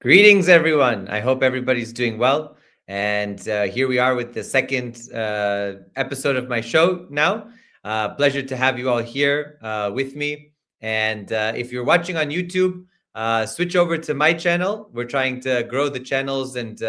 Greetings, everyone. I hope everybody's doing well. And here we are with the second episode of my show now. Pleasure to have you all here with me. And if you're watching on YouTube, switch over to my channel. We're trying to grow the channels and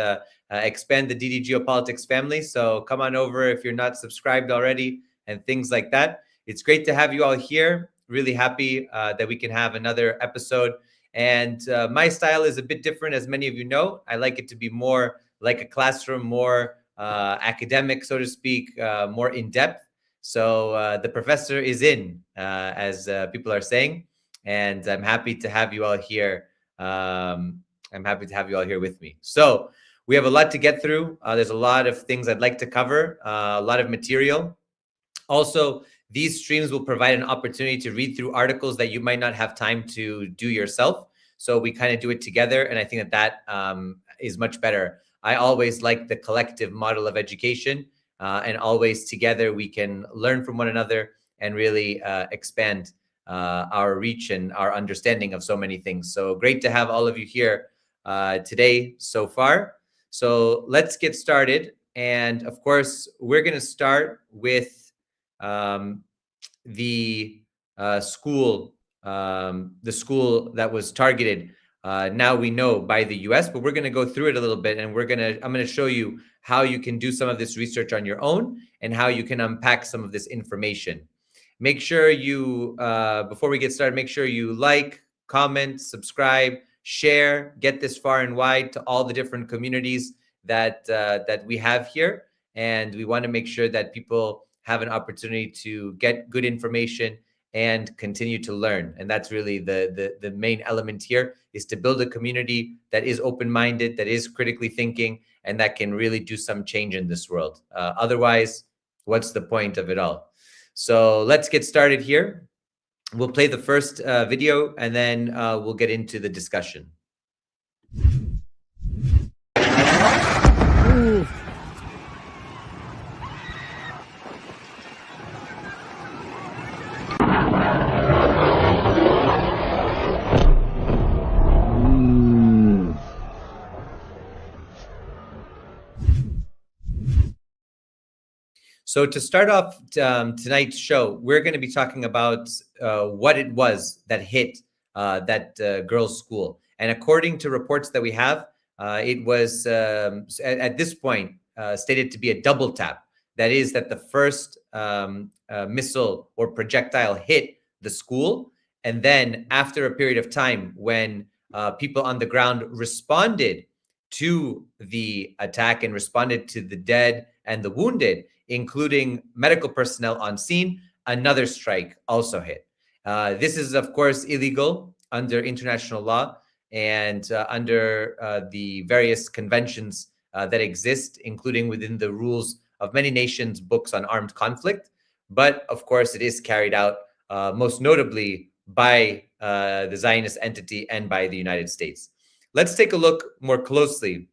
expand the DD Geopolitics family. So come on over if you're not subscribed already and things like that. It's great to have you all here. Really happy that we can have another episode. And my style is a bit different, as many of you know. I like it to be more like a classroom, more academic, so to speak, more in depth. So the professor is in, as people are saying, and I'm happy to have you all here. I'm happy to have you all here with me. So we have a lot to get through. There's a lot of things I'd like to cover, a lot of material. Also, these streams will provide an opportunity to read through articles that you might not have time to do yourself. So we kind of do it together. And I think that is much better. I always like the collective model of education, and always together we can learn from one another and really expand our reach and our understanding of so many things. So great to have all of you here today so far. So let's get started. And of course, we're going to start with the school that was targeted. Now we know by the US, but we're going to go through it a little bit, and I'm going to show you how you can do some of this research on your own and how you can unpack some of this information. Make sure you, before we get started, make sure you like, comment, subscribe, share, get this far and wide to all the different communities that we have here. And we want to make sure that people have an opportunity to get good information and continue to learn. And that's really the main element here, is to build a community that is open-minded, that is critically thinking, and that can really do some change in this world. Otherwise, what's the point of it all? So let's get started here. We'll play the first video, and then we'll get into the discussion. Ooh. So to start off tonight's show, we're going to be talking about what it was that hit that girls' school. And according to reports that we have, it was at this point stated to be a double tap. That is, that the first missile or projectile hit the school. And then after a period of time, when people on the ground responded to the attack and responded to the dead and the wounded, including medical personnel on scene, another strike also hit. This is, of course, illegal under international law and under the various conventions that exist, including within the rules of many nations' books on armed conflict. But, of course, it is carried out most notably by the Zionist entity and by the United States. Let's take a look more closely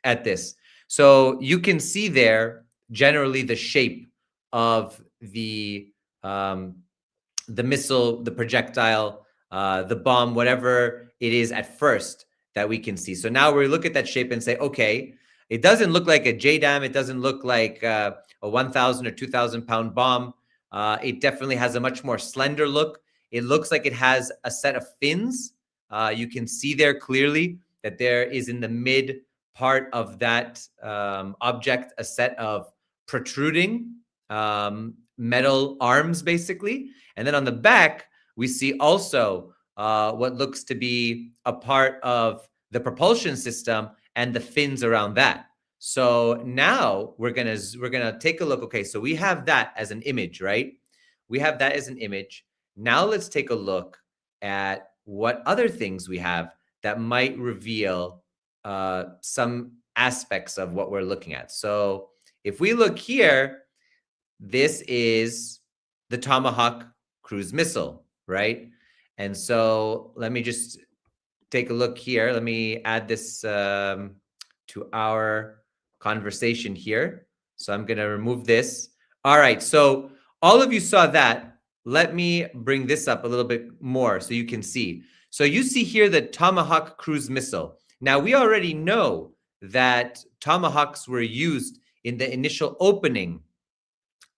at this. So you can see there generally the shape of the missile, the projectile, the bomb, whatever it is at first that we can see. So now we look at that shape and say, okay, it doesn't look like a JDAM. It doesn't look like a 1,000 or 2,000 pound bomb. It definitely has a much more slender look. It looks like it has a set of fins. You can see there clearly that there is in the mid part of that object a set of protruding metal arms, basically. And then on the back, we see also what looks to be a part of the propulsion system and the fins around that. So now we're gonna take a look. Okay, so we have that as an image, right? We have that as an image. Now let's take a look at what other things we have that might reveal some aspects of what we're looking at. So if we look here, this is the Tomahawk cruise missile, right? And so let me just take a look here. Let me add this to our conversation here. So I'm going to remove this. All right. So all of you saw that. Let me bring this up a little bit more so you can see. So you see here the Tomahawk cruise missile. Now, we already know that tomahawks were used in the initial opening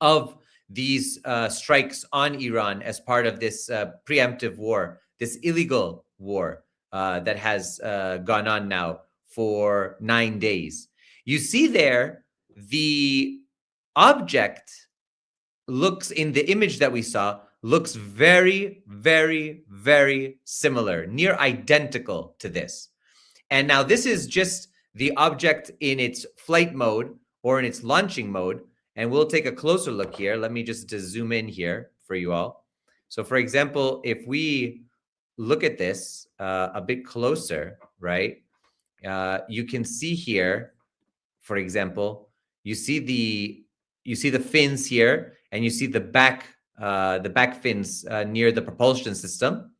of these strikes on Iran as part of this preemptive war, this illegal war that has gone on now for 9 days. You see there, the object looks, in the image that we saw, looks very, very, very similar, near identical to this. And now this is just the object in its flight mode or in its launching mode. And we'll take a closer look here. Let me just zoom in here for you all. So for example, if we look at this a bit closer, right, you can see here, for example, you see the fins here, and you see the back fins near the propulsion system.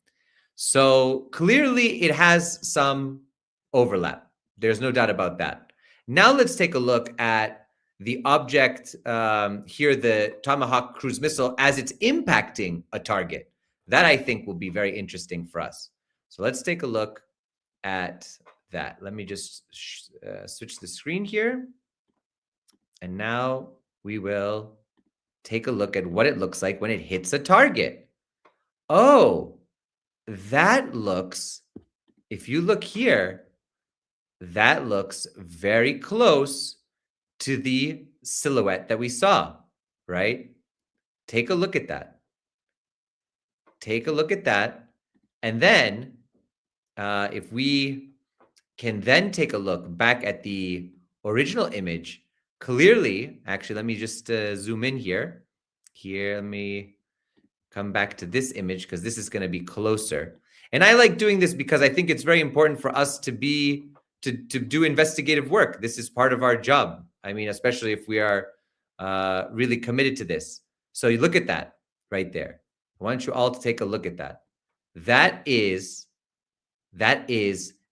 So clearly it has some overlap. There's no doubt about that. Now let's take a look at the object here, the Tomahawk cruise missile, as it's impacting a target. That I think will be very interesting for us. So let's take a look at that. Let me just switch the screen here. And now we will take a look at what it looks like when it hits a target. Oh, that looks, if you look here, that looks very close to the silhouette that we saw, right? Take a look at that. Take a look at that. And then if we can then take a look back at the original image, clearly, actually, let me just zoom in here. Here, let me come back to this image because this is going to be closer. And I like doing this because I think it's very important for us to do investigative work. This is part of our job. I mean, especially if we are really committed to this. So you look at that right there. I want you all to take a look at that. That is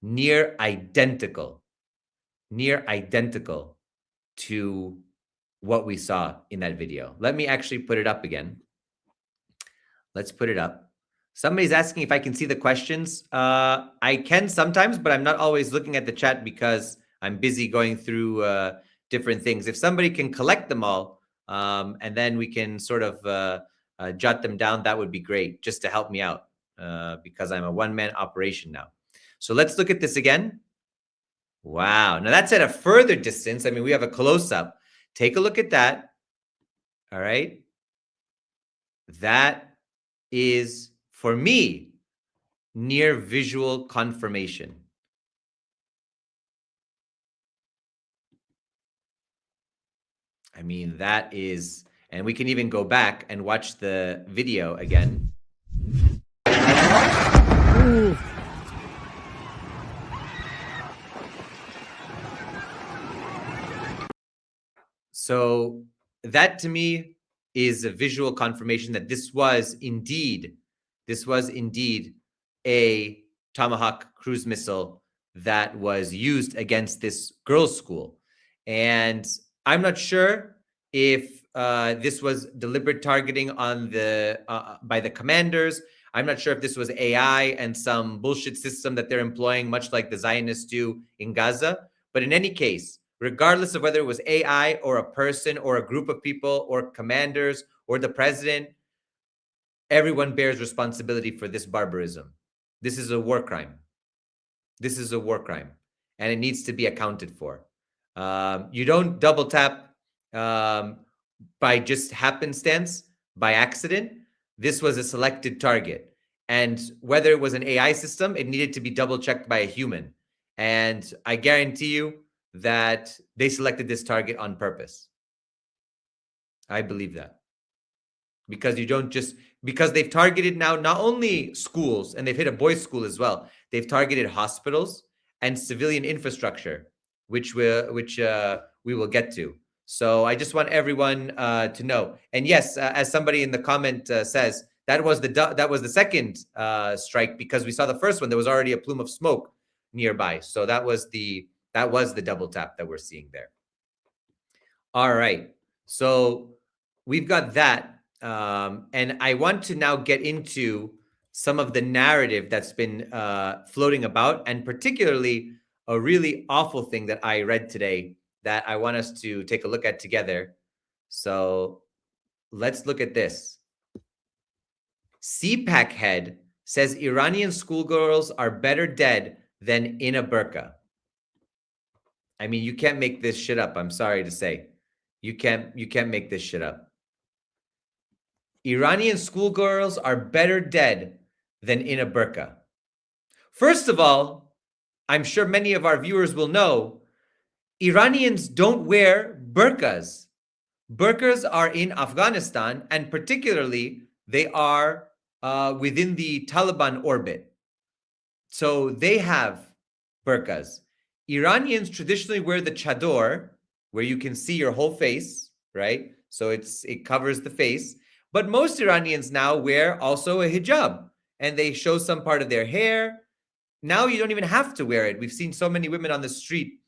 near identical to what we saw in that video. Let me actually put it up again. Let's put it up. Somebody's asking if I can see the questions. I can sometimes, but I'm not always looking at the chat because I'm busy going through different things. If somebody can collect them all, and then we can sort of jot them down, that would be great, just to help me out, because I'm a one-man operation now. So let's look at this again. Wow. Now that's at a further distance. I mean, we have a close-up. Take a look at that. All right. That is, for me, near visual confirmation. I mean, that is, and we can even go back and watch the video again. Ooh. So that to me is a visual confirmation that this was indeed a Tomahawk cruise missile that was used against this girls' school. And I'm not sure if this was deliberate targeting on the by the commanders. I'm not sure if this was AI and some bullshit system that they're employing, much like the Zionists do in Gaza. But in any case, regardless of whether it was AI or a person or a group of people or commanders or the president, everyone bears responsibility for this barbarism. This is a war crime. This is a war crime, and it needs to be accounted for. You don't double tap by just happenstance, by accident. This was a selected target. And whether it was an AI system, it needed to be double checked by a human. And I guarantee you that they selected this target on purpose. I believe that. Because you don't just, because they've targeted now not only schools, and they've hit a boys' school as well, they've targeted hospitals and civilian infrastructure, which we will get to. So I just want everyone to know. And yes, as somebody in the comment says, that was the second strike, because we saw the first one. There was already a plume of smoke nearby. So that was the double tap that we're seeing there. All right. So we've got that. And I want to now get into some of the narrative that's been floating about, and particularly a really awful thing that I read today that I want us to take a look at together. So let's look at this. CPAC head says Iranian schoolgirls are better dead than in a burqa. I mean, you can't make this shit up. I'm sorry to say. You can't make this shit up. Iranian schoolgirls are better dead than in a burqa. First of all, I'm sure many of our viewers will know, Iranians don't wear burqas. Burqas are in Afghanistan, and particularly they are within the Taliban orbit. So they have burqas. Iranians traditionally wear the chador, where you can see your whole face, right? So it covers the face. But most Iranians now wear also a hijab, and they show some part of their hair. Now you don't even have to wear it. We've seen so many women on the street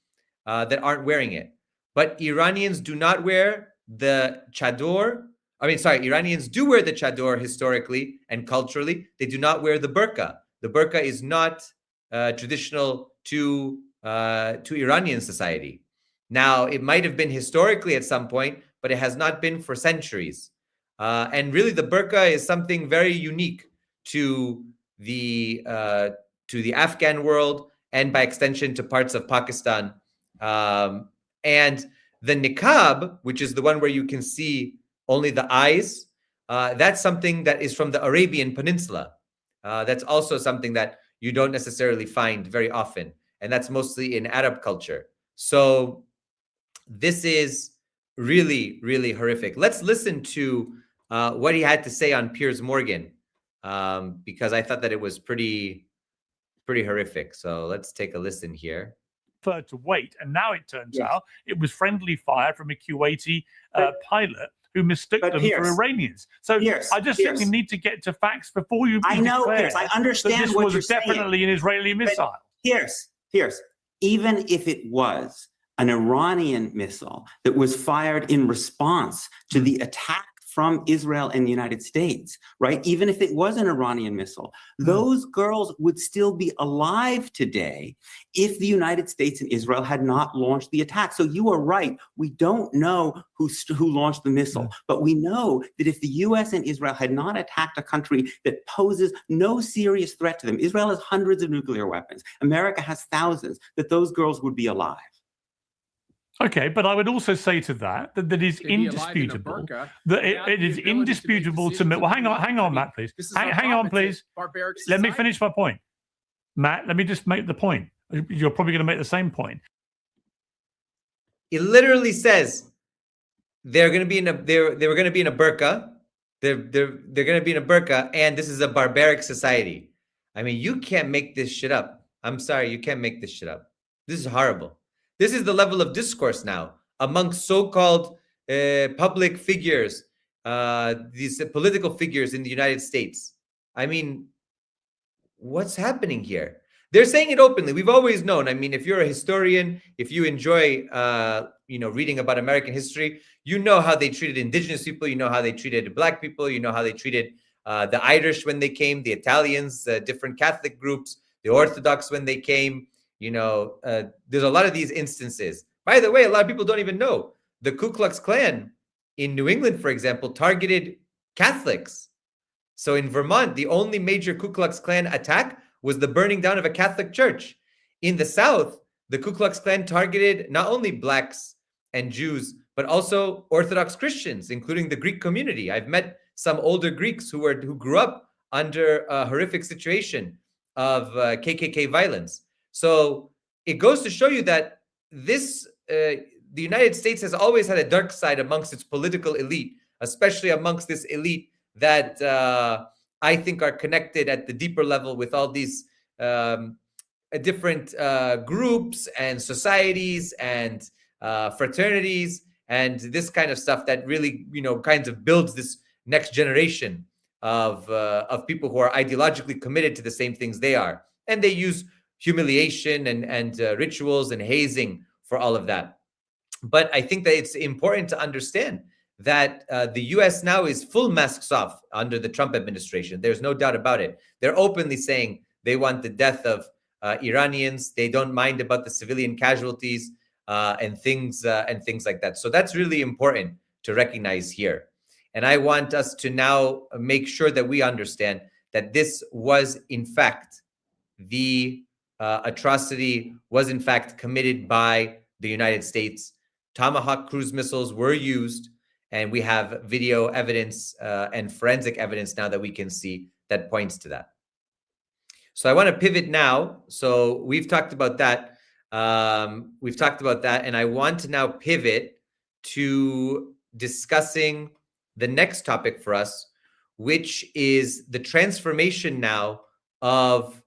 that aren't wearing it. But Iranians do not wear the chador. Iranians do wear the chador historically and culturally. They do not wear the burqa. The burqa is not traditional to Iranian society. Now, it might have been historically at some point, but it has not been for centuries. And really, the burqa is something very unique to the Afghan world, and by extension to parts of Pakistan. And the niqab, which is the one where you can see only the eyes, that's something that is from the Arabian Peninsula. That's also something that you don't necessarily find very often, and that's mostly in Arab culture. So this is really, really horrific. Let's listen to what he had to say on Piers Morgan, because I thought that it was pretty horrific. So let's take a listen here. To wait, and now it turns out it was friendly fire from a Kuwaiti pilot who mistook them for Iranians. So I just think we need to get to facts before you. I know, Pierce. I understand this what was you're definitely saying. An Israeli missile. Pierce, even if it was an Iranian missile that was fired in response to the attack from Israel and the United States, right? Even if it was an Iranian missile, those girls would still be alive today if the United States and Israel had not launched the attack. So you are right. We don't know who launched the missile, but we know that if the US and Israel had not attacked a country that poses no serious threat to them, Israel has hundreds of nuclear weapons, America has thousands, that those girls would be alive. Okay, but I would also say to that it is indisputable that it is indisputable to me. Well, hang on, Matt, please. Hang on, please. Let me finish my point. Matt, let me just make the point. You're probably going to make the same point. It literally says they're going to be in a they were going to be in a burqa. They're going to be in a burqa, and this is a barbaric society. I mean, you can't make this shit up. I'm sorry, you can't make this shit up. This is horrible. This is the level of discourse now amongst so-called public figures, these political figures in the United States. I mean, what's happening here? They're saying it openly. We've always known. I mean, if you're a historian, if you enjoy, reading about American history, you know how they treated indigenous people. You know how they treated Black people. You know how they treated the Irish when they came, the Italians, different Catholic groups, the Orthodox when they came. There's a lot of these instances. By the way, a lot of people don't even know the Ku Klux Klan in New England, for example, targeted Catholics. So in Vermont, the only major Ku Klux Klan attack was the burning down of a Catholic church. In the South, the Ku Klux Klan targeted not only Blacks and Jews, but also Orthodox Christians, including the Greek community. I've met some older Greeks who grew up under a horrific situation of KKK violence. So it goes to show you that the United States has always had a dark side amongst its political elite, especially amongst this elite that I think are connected at the deeper level with all these different groups and societies and fraternities and this kind of stuff that really, kinds of builds this next generation of people who are ideologically committed to the same things they are. And they use humiliation and rituals and hazing for all of that. But I think that it's important to understand that the US now is full masks off under the Trump administration. There's no doubt about it. They're openly saying they want the death of Iranians. They don't mind about the civilian casualties and things like that. So that's really important to recognize here. And I want us to now make sure that we understand that this was, in fact, the atrocity was, in fact, committed by the United States. Tomahawk cruise missiles were used, and we have video evidence and forensic evidence now that we can see that points to that. So I want to pivot now. So we've talked about that. And I want to now pivot to discussing the next topic for us, which is the transformation now of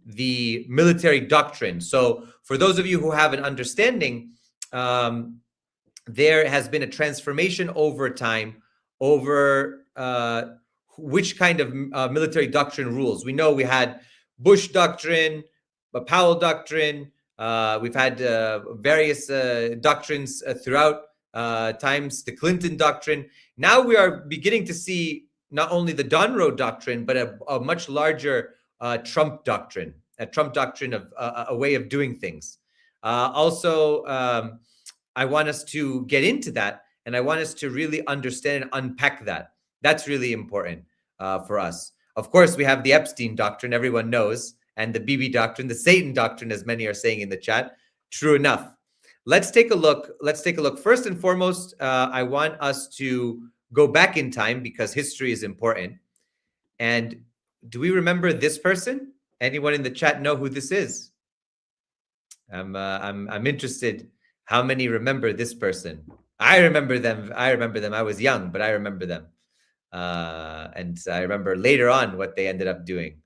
the military doctrine. So for those of you who have an understanding, there has been a transformation over time over which kind of military doctrine rules. We know we had Bush doctrine, Powell doctrine. We've had various doctrines throughout times, the Clinton doctrine. Now we are beginning to see not only the Donroe doctrine, but a much larger Trump doctrine, a Trump doctrine of a way of doing things. Also, I want us to get into that, and I want us to really understand and unpack that. That's really important for us. Of course, we have the Epstein doctrine, everyone knows, and the Bibi doctrine, the Satan doctrine, as many are saying in the chat. True enough. Let's take a look. First and foremost, I want us to go back in time because history is important. And do we remember this person? Anyone in the chat know who this is? I'm interested. How many remember this person? I remember them. I was young, but I remember them. And I remember later on what they ended up doing.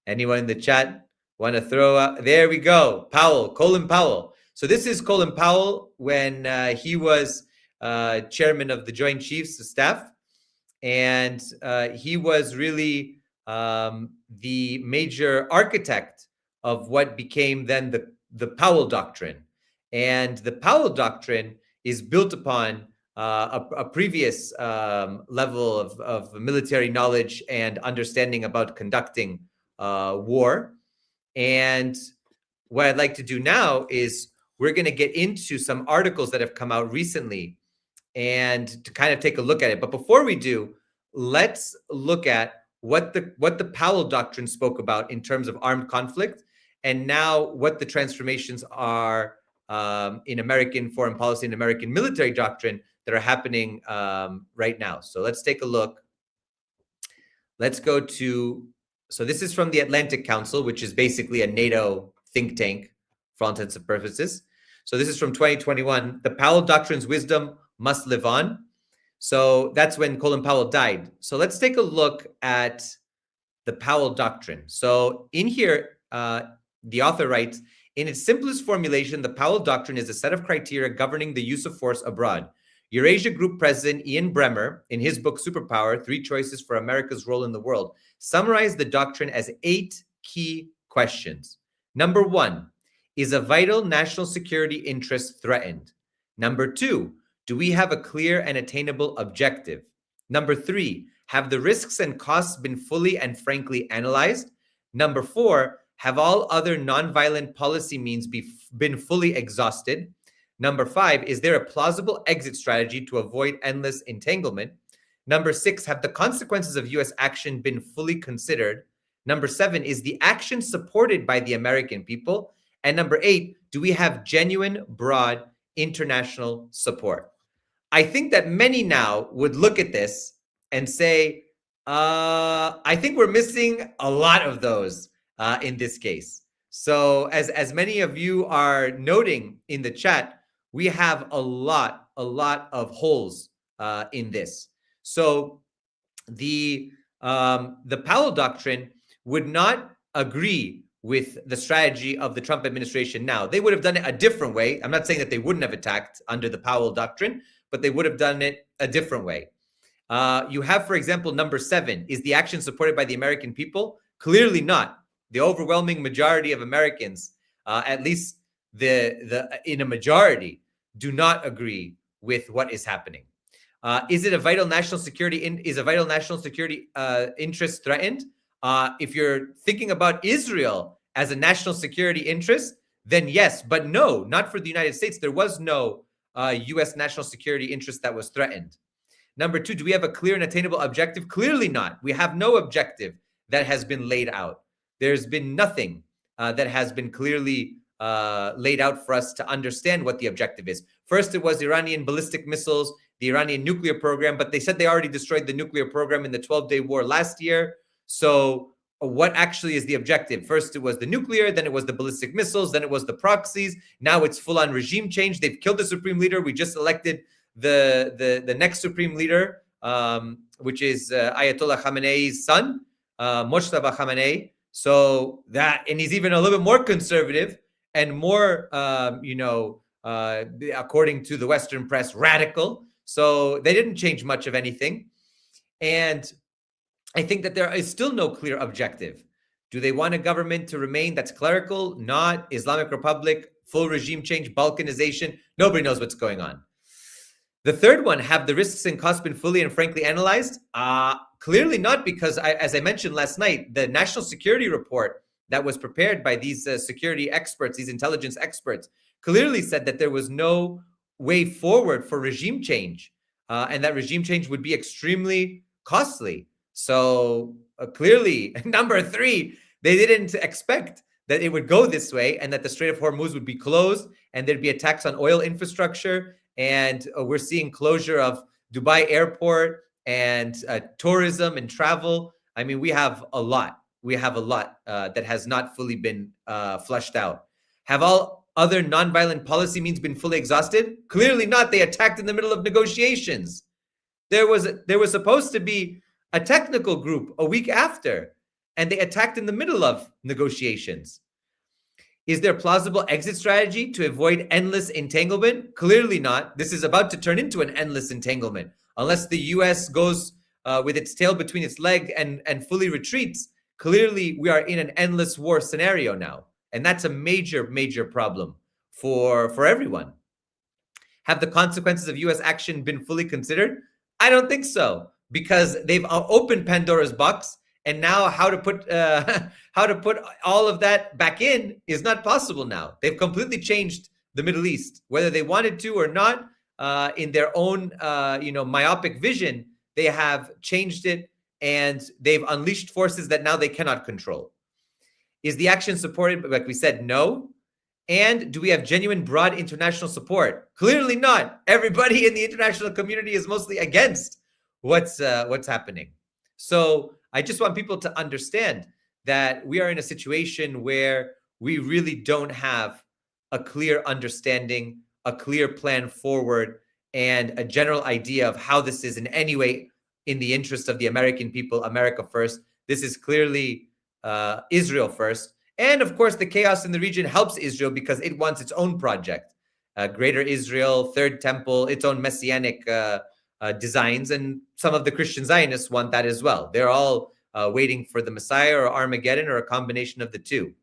Anyone in the chat want to throw out? There we go. Colin Powell. So this is Colin Powell when he was chairman of the Joint Chiefs of Staff. And he was really the major architect of what became then the Powell Doctrine. And the Powell Doctrine is built upon a previous level of military knowledge and understanding about conducting war. And what I'd like to do now is we're going to get into some articles that have come out recently and to kind of take a look at it. But before we do, let's look at what the Powell Doctrine spoke about in terms of armed conflict, and now what the transformations are in American foreign policy and American military doctrine that are happening right now. So let's take a look. Let's go to, so this is from the Atlantic Council, which is basically a NATO think tank for all intents and purposes. So this is from 2021. The Powell Doctrine's wisdom must live on. So that's when Colin Powell died. So let's take a look at the Powell Doctrine. So in here, the author writes, in its simplest formulation, the Powell Doctrine is a set of criteria governing the use of force abroad. Eurasia Group President Ian Bremmer, in his book Superpower, 3 Choices for America's Role in the World, summarized the doctrine as 8 key questions. Number 1, is a vital national security interest threatened? Number 2, do we have a clear and attainable objective? Number 3, have the risks and costs been fully and frankly analyzed? Number 4, have all other nonviolent policy means been fully exhausted? Number 5, is there a plausible exit strategy to avoid endless entanglement? Number 6, have the consequences of U.S. action been fully considered? Number 7, is the action supported by the American people? And number 8, do we have genuine, broad international support? I think that many now would look at this and say, I think we're missing a lot of those in this case. So as many of you are noting in the chat, we have a lot of holes in this. So the Powell Doctrine would not agree with the strategy of the Trump administration now. They would have done it a different way. I'm not saying that they wouldn't have attacked under the Powell Doctrine, but they would have done it a different way. You have, for example, number 7, is the action supported by the American people? Clearly not. The overwhelming majority of Americans, at least in a majority, do not agree with what is happening. Is it a vital national security? Is a vital national security interest threatened? If you're thinking about Israel as a national security interest, then yes. But no, not for the United States. There was no U.S. national security interest that was threatened. Number two, do we have a clear and attainable objective? Clearly not. We have no objective that has been laid out. There's been nothing that has been clearly laid out for us to understand what the objective is. First, it was Iranian ballistic missiles, the Iranian nuclear program, but they said they already destroyed the nuclear program in the 12-day war last year. So what actually is the objective? First, it was the nuclear, then it was the ballistic missiles, then it was the proxies. Now it's full-on regime change. They've killed the supreme leader. We just elected the next supreme leader, which is Ayatollah Khamenei's son, Mojtaba Khamenei. So that, and he's even a little bit more conservative and more, according to the Western press, radical. So they didn't change much of anything. And I think that there is still no clear objective. Do they want a government to remain that's clerical, not Islamic Republic, full regime change, balkanization? Nobody knows what's going on. The third one, have the risks and costs been fully and frankly analyzed? Clearly not, because as I mentioned last night, the national security report that was prepared by these security experts, these intelligence experts, clearly said that there was no way forward for regime change, and that regime change would be extremely costly. So clearly, number three, they didn't expect that it would go this way and that the Strait of Hormuz would be closed and there'd be attacks on oil infrastructure. And we're seeing closure of Dubai airport and tourism and travel. I mean, we have a lot. We have a lot that has not fully been flushed out. Have all other nonviolent policy means been fully exhausted? Clearly not. They attacked in the middle of negotiations. There was supposed to be a technical group a week after, and they attacked in the middle of negotiations. Is there a plausible exit strategy to avoid endless entanglement? Clearly not. This is about to turn into an endless entanglement. Unless the U.S. goes with its tail between its legs and fully retreats, clearly we are in an endless war scenario now. And that's a major, major problem for everyone. Have the consequences of U.S. action been fully considered? I don't think so, because they've opened Pandora's box. And now how to put all of that back in is not possible now. They've completely changed the Middle East, whether they wanted to or not, in their own myopic vision. They have changed it, and they've unleashed forces that now they cannot control. Is the action supported? Like we said, no. And do we have genuine broad international support? Clearly not. Everybody in the international community is mostly against what's happening. So I just want people to understand that we are in a situation where we really don't have a clear understanding, a clear plan forward, and a general idea of how this is in any way in the interest of the American people, America first. This is clearly Israel first. And of course, the chaos in the region helps Israel because it wants its own project, Greater Israel, Third Temple, its own messianic designs, and some of the Christian Zionists want that as well. They're all waiting for the Messiah or Armageddon or a combination of the two.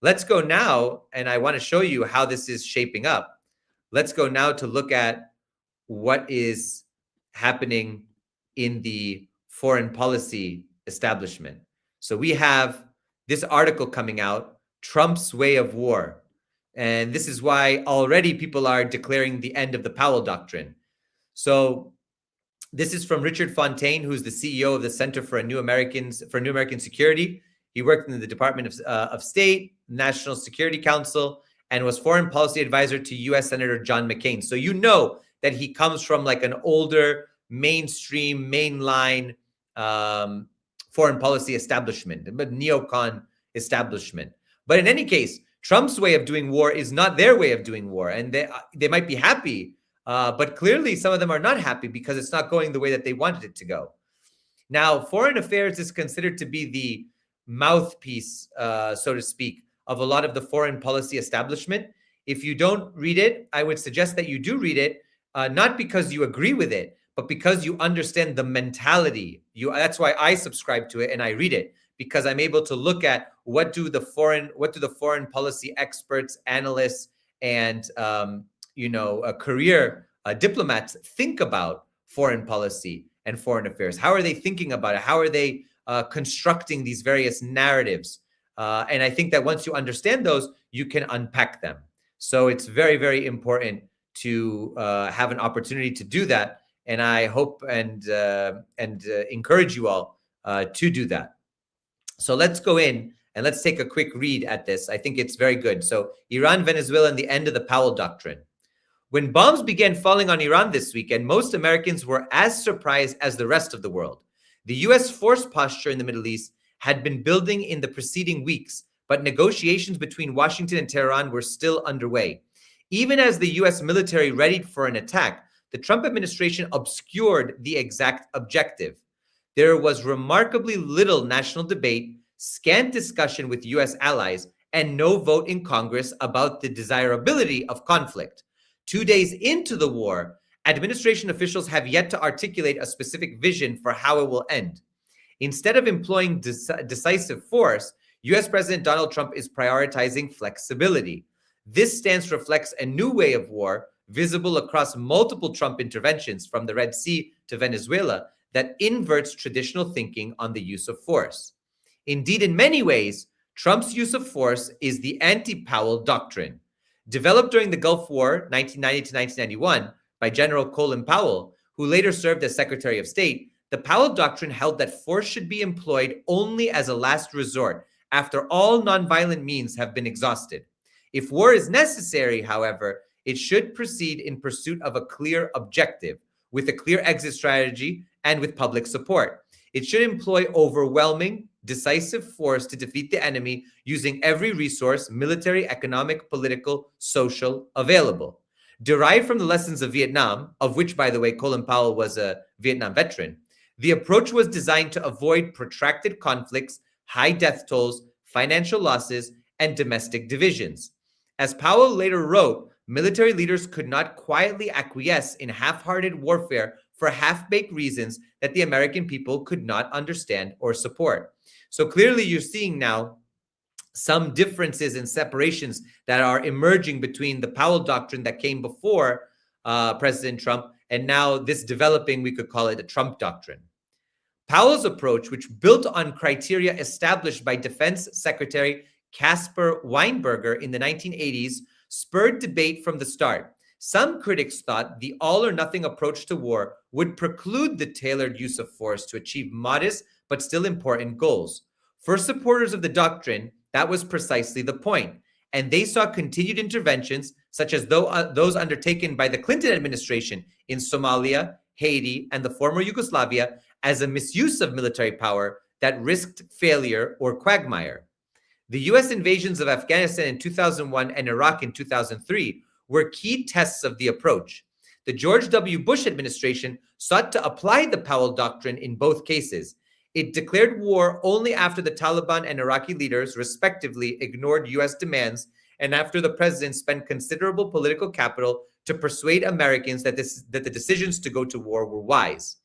Let's go now, and I want to show you how this is shaping up. Let's go now to look at what is happening in the foreign policy establishment. So we have this article coming out, Trump's Way of War. And this is why already people are declaring the end of the Powell Doctrine. So this is from Richard Fontaine, who's the CEO of the Center for New American Security. He worked in the Department of State, National Security Council, and was foreign policy advisor to U.S. Senator John McCain. So you know that he comes from like an older, mainstream, mainline foreign policy establishment, but neocon establishment. But in any case, Trump's way of doing war is not their way of doing war, and they might be happy. But clearly, some of them are not happy because it's not going the way that they wanted it to go. Now, foreign affairs is considered to be the mouthpiece, so to speak, of a lot of the foreign policy establishment. If you don't read it, I would suggest that you do read it, not because you agree with it, but because you understand the mentality. That's why I subscribe to it and I read it, because I'm able to look at what do the foreign policy experts, analysts, and career diplomats think about foreign policy and foreign affairs. How are they thinking about it? How are they constructing these various narratives And I think that once you understand those, you can unpack them. So it's very, very important to have an opportunity to do that. And I hope and encourage you all to do that. So let's go in and let's take a quick read at this. I think it's very good. So Iran, Venezuela, and the end of the Powell Doctrine. When bombs began falling on Iran this weekend, most Americans were as surprised as the rest of the world. The U.S. force posture in the Middle East had been building in the preceding weeks, but negotiations between Washington and Tehran were still underway. Even as the U.S. military readied for an attack, the Trump administration obscured the exact objective. There was remarkably little national debate, scant discussion with U.S. allies, and no vote in Congress about the desirability of conflict. 2 days into the war, administration officials have yet to articulate a specific vision for how it will end. Instead of employing decisive force, U.S. President Donald Trump is prioritizing flexibility. This stance reflects a new way of war, visible across multiple Trump interventions from the Red Sea to Venezuela, that inverts traditional thinking on the use of force. Indeed, in many ways, Trump's use of force is the anti-Powell doctrine. Developed during the Gulf War, 1990 to 1991, by General Colin Powell, who later served as Secretary of State, the Powell Doctrine held that force should be employed only as a last resort after all nonviolent means have been exhausted. If war is necessary, however, it should proceed in pursuit of a clear objective, with a clear exit strategy and with public support. It should employ overwhelming, decisive force to defeat the enemy using every resource, military, economic, political, social, available. Derived from the lessons of Vietnam, of which, by the way, Colin Powell was a Vietnam veteran, the approach was designed to avoid protracted conflicts, high death tolls, financial losses, and domestic divisions. As Powell later wrote, military leaders could not quietly acquiesce in half-hearted warfare for half-baked reasons that the American people could not understand or support. So clearly you're seeing now some differences and separations that are emerging between the Powell Doctrine that came before President Trump and now this developing, we could call it a Trump Doctrine. Powell's approach, which built on criteria established by Defense Secretary Caspar Weinberger in the 1980s, spurred debate from the start. Some critics thought the all-or-nothing approach to war would preclude the tailored use of force to achieve modest but still important goals. For supporters of the doctrine, that was precisely the point, and they saw continued interventions, such as those undertaken by the Clinton administration in Somalia, Haiti, and the former Yugoslavia, as a misuse of military power that risked failure or quagmire. The U.S. invasions of Afghanistan in 2001 and Iraq in 2003 were key tests of the approach. The George W. Bush administration sought to apply the Powell Doctrine in both cases. It declared war only after the Taliban and Iraqi leaders, respectively, ignored U.S. demands and after the president spent considerable political capital to persuade Americans that the decisions to go to war were wise.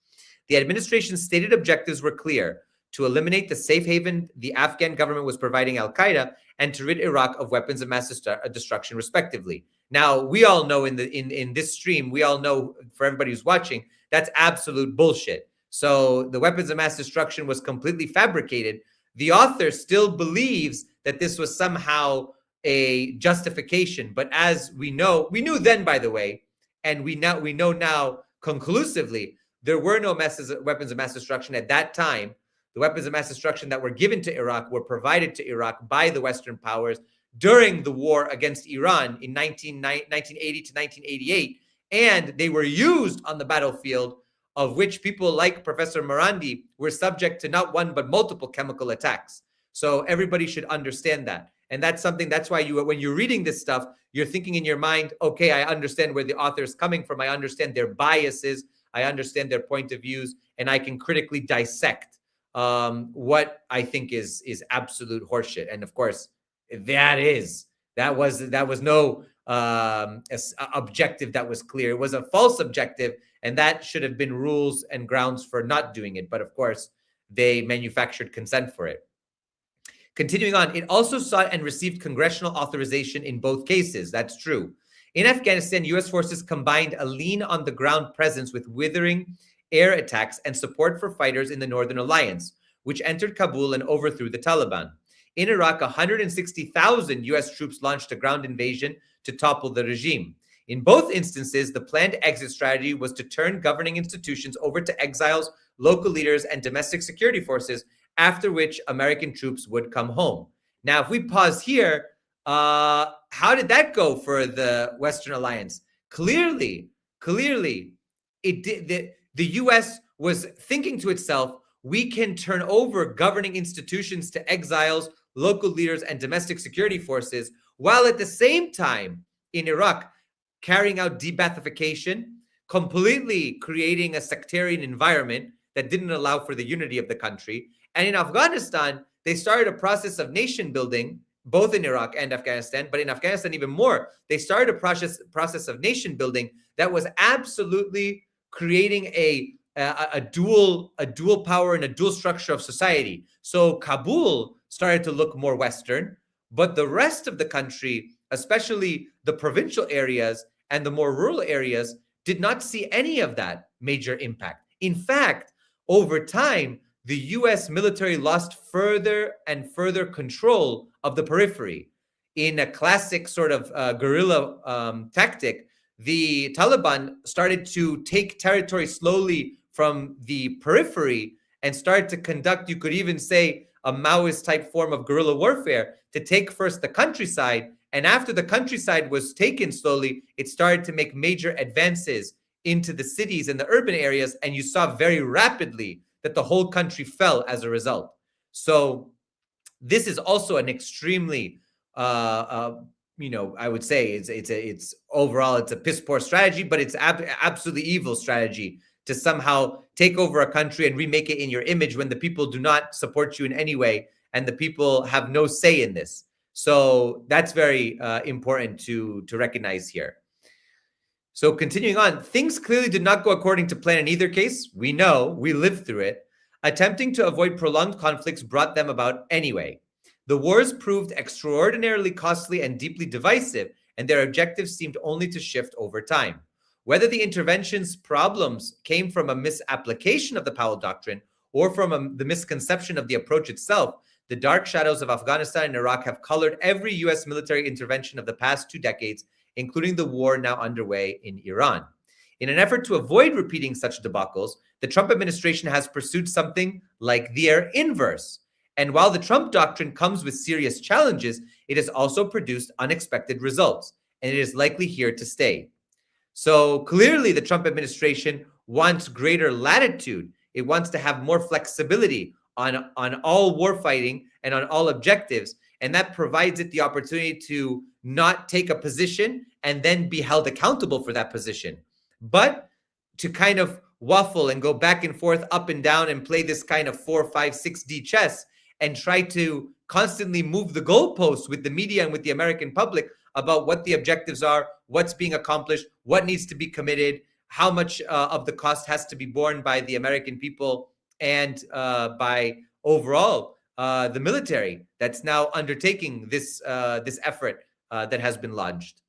The administration's stated objectives were clear: to eliminate the safe haven the Afghan government was providing al-Qaeda and to rid Iraq of weapons of mass destruction, respectively. Now, we all know in this stream, we all know, for everybody who's watching, that's absolute bullshit. So the weapons of mass destruction was completely fabricated. The author still believes that this was somehow a justification. But as we know, we knew then, by the way, and we know now conclusively, there were no weapons of mass destruction at that time. The weapons of mass destruction that were given to Iraq were provided to Iraq by the Western powers during the war against Iran in 1980 to 1988. And they were used on the battlefield, of which people like Professor Morandi were subject to not one, but multiple chemical attacks. So everybody should understand that. And that's why when you're reading this stuff, you're thinking in your mind, okay, I understand where the author is coming from. I understand their biases. I understand their point of views, and I can critically dissect what I think is absolute horseshit. And of course, that was no objective that was clear. It was a false objective, and that should have been rules and grounds for not doing it. But of course, they manufactured consent for it. Continuing on, it also sought and received congressional authorization in both cases. That's true. In Afghanistan, U.S. forces combined a lean on the ground presence with withering air attacks and support for fighters in the Northern Alliance, which entered Kabul and overthrew the Taliban. In Iraq, 160,000 US troops launched a ground invasion to topple the regime. In both instances, the planned exit strategy was to turn governing institutions over to exiles, local leaders, and domestic security forces, after which American troops would come home. Now, if we pause here, how did that go for the Western alliance? Clearly, it did. The US was thinking to itself, we can turn over governing institutions to exiles, local leaders, and domestic security forces, while at the same time in Iraq, carrying out de-Baathification, completely creating a sectarian environment that didn't allow for the unity of the country. And in Afghanistan, they started a process of nation building, both in Iraq and Afghanistan, but in Afghanistan even more. They started a process of nation building that was absolutely creating a dual power and a dual structure of society. So Kabul started to look more Western, but the rest of the country, especially the provincial areas and the more rural areas, did not see any of that major impact. In fact, over time, the US military lost further and further control of the periphery. In a classic sort of guerrilla tactic, the Taliban started to take territory slowly from the periphery and started to conduct, you could even say, a Maoist type form of guerrilla warfare to take first the countryside. And after the countryside was taken slowly, it started to make major advances into the cities and the urban areas. And you saw very rapidly that the whole country fell as a result. So this is also an extremely, I would say it's overall, it's a piss poor strategy, but it's absolutely evil strategy to somehow take over a country and remake it in your image when the people do not support you in any way and the people have no say in this. So that's very important to recognize here. So continuing on, things clearly did not go according to plan in either case. We know, we lived through it. Attempting to avoid prolonged conflicts brought them about anyway. The wars proved extraordinarily costly and deeply divisive, and their objectives seemed only to shift over time. Whether the intervention's problems came from a misapplication of the Powell Doctrine or from the misconception of the approach itself, the dark shadows of Afghanistan and Iraq have colored every U.S. military intervention of the past 2 decades, including the war now underway in Iran. In an effort to avoid repeating such debacles, the Trump administration has pursued something like their inverse. And while the Trump doctrine comes with serious challenges, it has also produced unexpected results, and it is likely here to stay. So clearly, the Trump administration wants greater latitude. It wants to have more flexibility on all warfighting and on all objectives. And that provides it the opportunity to not take a position and then be held accountable for that position, but to kind of waffle and go back and forth, up and down, and play this kind of 4, 5, 6D chess and try to constantly move the goalposts with the media and with the American public about what the objectives are, what's being accomplished, what needs to be committed, how much of the cost has to be borne by the American people and by overall the military that's now undertaking this effort that has been launched.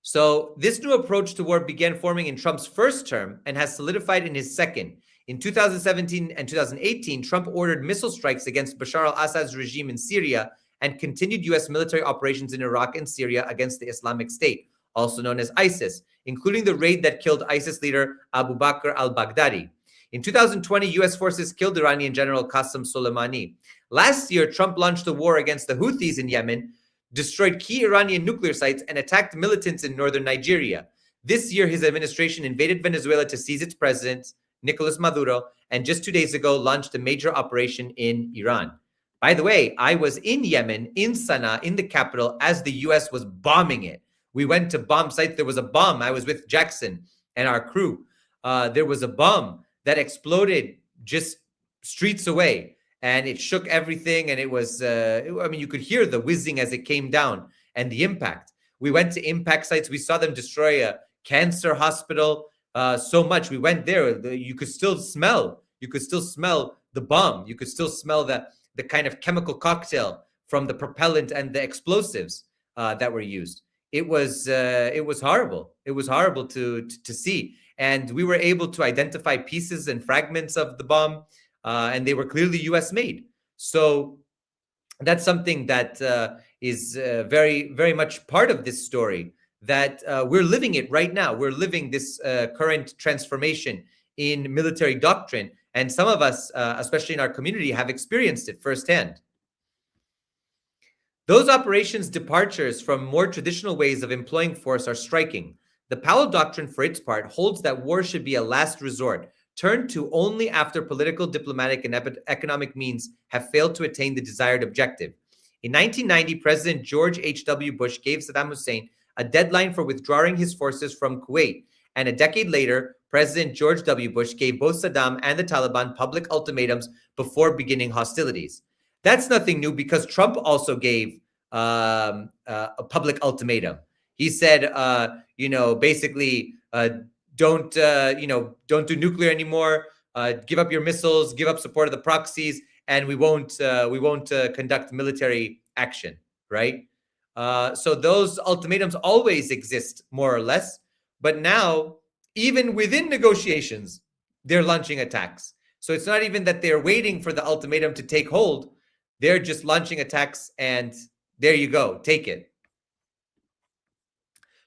So this new approach to war began forming in Trump's first term and has solidified in his second. In 2017 and 2018, Trump ordered missile strikes against Bashar al-Assad's regime in Syria and continued U.S. military operations in Iraq and Syria against the Islamic State, also known as ISIS, including the raid that killed ISIS leader Abu Bakr al-Baghdadi. In 2020, U.S. forces killed Iranian General Qasem Soleimani. Last year, Trump launched a war against the Houthis in Yemen, destroyed key Iranian nuclear sites, and attacked militants in northern Nigeria. This year, his administration invaded Venezuela to seize its president, Nicolas Maduro, and just 2 days ago launched a major operation in Iran. By the way, I was in Yemen, in Sana'a, in the capital, as the U.S. was bombing it. We went to bomb sites. There was a bomb. I was with Jackson and our crew. There was a bomb that exploded just streets away, and it shook everything. And it was, you could hear the whizzing as it came down and the impact. We went to impact sites. We saw them destroy a cancer hospital so much. We went there. You could still smell the bomb. You could still smell the kind of chemical cocktail from the propellant and the explosives that were used. It was horrible. It was horrible to see. And we were able to identify pieces and fragments of the bomb, and they were clearly U.S. made. So that's something that is very, very much part of this story, that we're living it right now. We're living this current transformation in military doctrine. And some of us, especially in our community, have experienced it firsthand. Those operations' departures from more traditional ways of employing force are striking. The Powell Doctrine, for its part, holds that war should be a last resort, turned to only after political, diplomatic, and economic means have failed to attain the desired objective. In 1990, President George H.W. Bush gave Saddam Hussein a deadline for withdrawing his forces from Kuwait, and a decade later, President George W. Bush gave both Saddam and the Taliban public ultimatums before beginning hostilities. That's nothing new, because Trump also gave a public ultimatum. He said, basically, don't do nuclear anymore. Give up your missiles. Give up support of the proxies, and we won't conduct military action. Right. So those ultimatums always exist, more or less. But now, even within negotiations, they're launching attacks. So it's not even that they're waiting for the ultimatum to take hold. They're just launching attacks, and there you go, take it.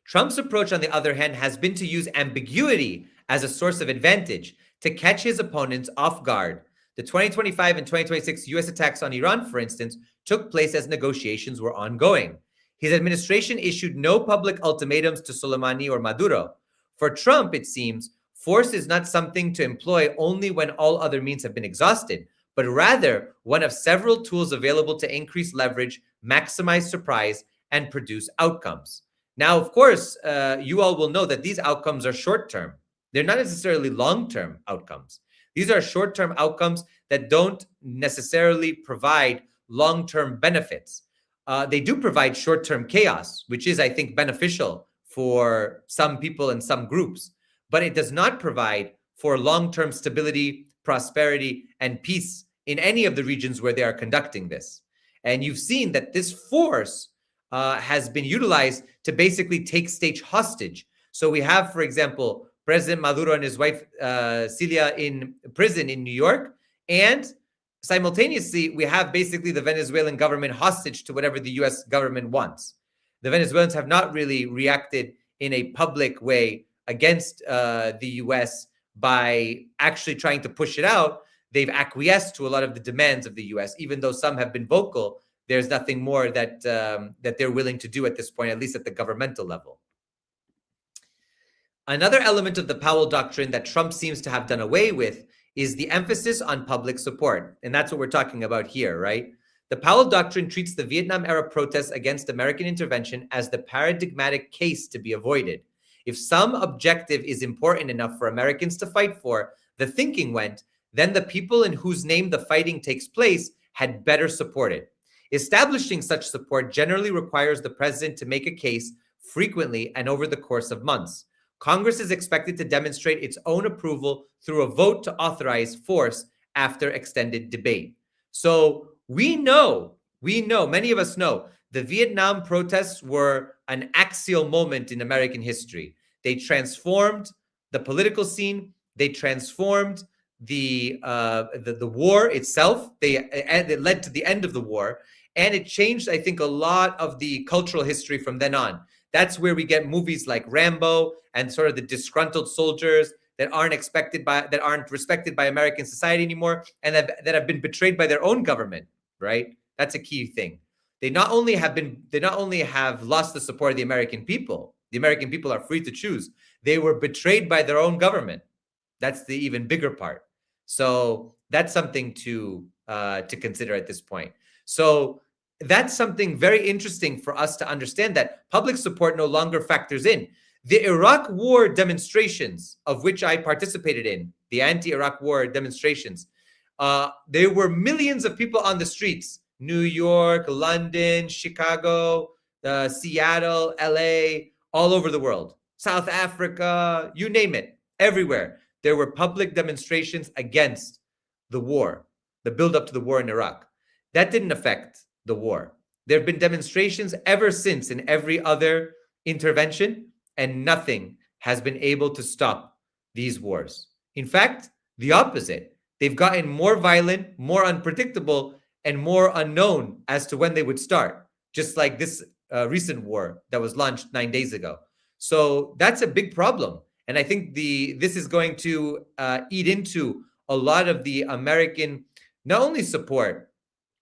Trump's approach, on the other hand, has been to use ambiguity as a source of advantage to catch his opponents off guard. The 2025 and 2026 U.S. attacks on Iran, for instance, took place as negotiations were ongoing. His administration issued no public ultimatums to Soleimani or Maduro. For Trump, it seems, force is not something to employ only when all other means have been exhausted, but rather one of several tools available to increase leverage, maximize surprise, and produce outcomes. Now, of course, you all will know that these outcomes are short-term. They're not necessarily long-term outcomes. These are short-term outcomes that don't necessarily provide long-term benefits. They do provide short-term chaos, which is, I think, beneficial for some people and some groups, but it does not provide for long-term stability, prosperity, and peace in any of the regions where they are conducting this. And you've seen that this force has been utilized to basically take state hostage. So we have, for example, President Maduro and his wife Celia in prison in New York, and simultaneously we have basically the Venezuelan government hostage to whatever the US government wants. The Venezuelans have not really reacted in a public way against the US by actually trying to push it out. They've acquiesced to a lot of the demands of the US, even though some have been vocal. There's nothing more that they're willing to do at this point, at least at the governmental level. Another element of the Powell Doctrine that Trump seems to have done away with is the emphasis on public support. And that's what we're talking about here, right? The Powell Doctrine treats the Vietnam-era protests against American intervention as the paradigmatic case to be avoided. If some objective is important enough for Americans to fight for, the thinking went, then the people in whose name the fighting takes place had better support it. Establishing such support generally requires the president to make a case frequently and over the course of months. Congress is expected to demonstrate its own approval through a vote to authorize force after extended debate. So we know, many of us know, the Vietnam protests were an axial moment in American history. They transformed the political scene. They transformed the war itself. It led to the end of the war. And it changed, I think, a lot of the cultural history from then on. That's where we get movies like Rambo and sort of the disgruntled soldiers that aren't respected by American society anymore, and that have been betrayed by their own government, right? That's a key thing. They not only have lost the support of the American people. The American people are free to choose. They were betrayed by their own government. That's the even bigger part. So that's something to consider at this point. So that's something very interesting for us to understand, that public support no longer factors in. The Iraq War demonstrations, of which I participated in, the anti-Iraq War demonstrations, there were millions of people on the streets. New York, London, Chicago, Seattle, LA, all over the world. South Africa, you name it, everywhere. There were public demonstrations against the war, the buildup to the war in Iraq. That didn't affect the war. There have been demonstrations ever since in every other intervention, and nothing has been able to stop these wars. In fact, the opposite. They've gotten more violent, more unpredictable, and more unknown as to when they would start, just like this recent war that was launched 9 days ago. So that's a big problem. And I think this is going to eat into a lot of the American, not only support,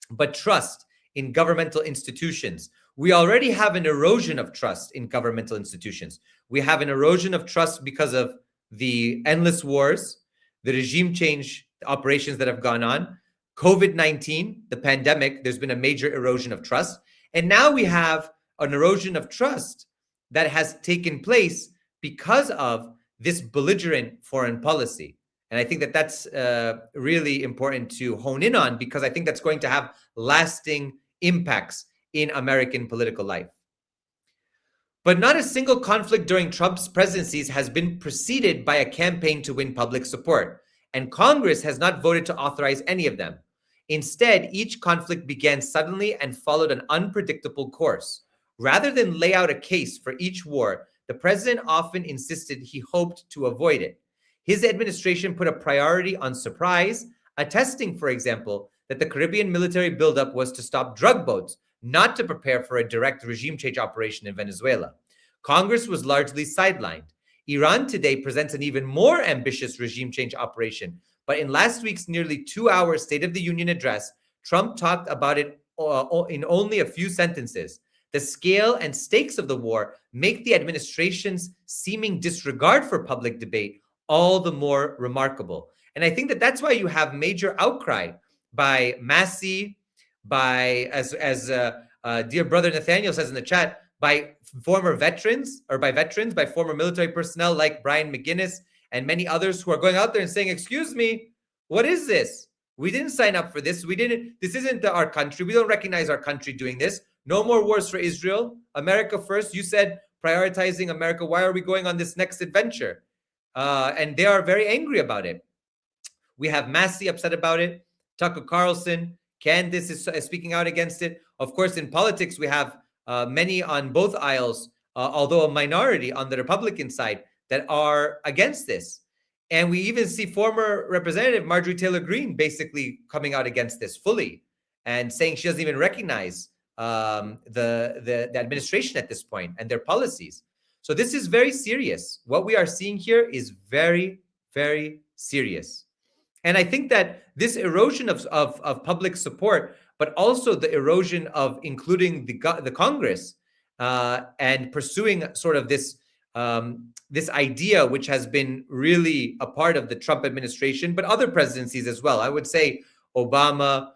but trust in governmental institutions. We already have an erosion of trust in governmental institutions. We have an erosion of trust because of the endless wars, the regime change operations that have gone on, COVID-19, the pandemic, there's been a major erosion of trust. And now we have an erosion of trust that has taken place because of this belligerent foreign policy. And I think that that's really important to hone in on, because I think that's going to have lasting impacts in American political life. But not a single conflict during Trump's presidencies has been preceded by a campaign to win public support, and Congress has not voted to authorize any of them. Instead, each conflict began suddenly and followed an unpredictable course. Rather than lay out a case for each war, the president often insisted he hoped to avoid it. His administration put a priority on surprise, attesting, for example, that the Caribbean military buildup was to stop drug boats, not to prepare for a direct regime change operation in Venezuela. Congress was largely sidelined. Iran today presents an even more ambitious regime change operation, but in last week's nearly 2-hour State of the Union address, Trump talked about it in only a few sentences. The scale and stakes of the war make the administration's seeming disregard for public debate all the more remarkable. And I think that that's why you have major outcry by Massey, by, as dear brother Nathaniel says in the chat, by former veterans, by former military personnel like Brian McGuinness and many others who are going out there and saying, excuse me, what is this? We didn't sign up for this. This isn't our country. We don't recognize our country doing this. No more wars for Israel. America first. You said prioritizing America. Why are we going on this next adventure? And they are very angry about it. We have Massey upset about it. Tucker Carlson, Candace is speaking out against it. Of course, in politics, we have many on both aisles, although a minority on the Republican side, that are against this. And we even see former Representative Marjorie Taylor Greene basically coming out against this fully and saying she doesn't even recognize the administration at this point and their policies. So this is very serious. What we are seeing here is very, very serious. And I think that this erosion of public support, but also the erosion of including the Congress and pursuing sort of this this idea, which has been really a part of the Trump administration, but other presidencies as well. I would say Obama,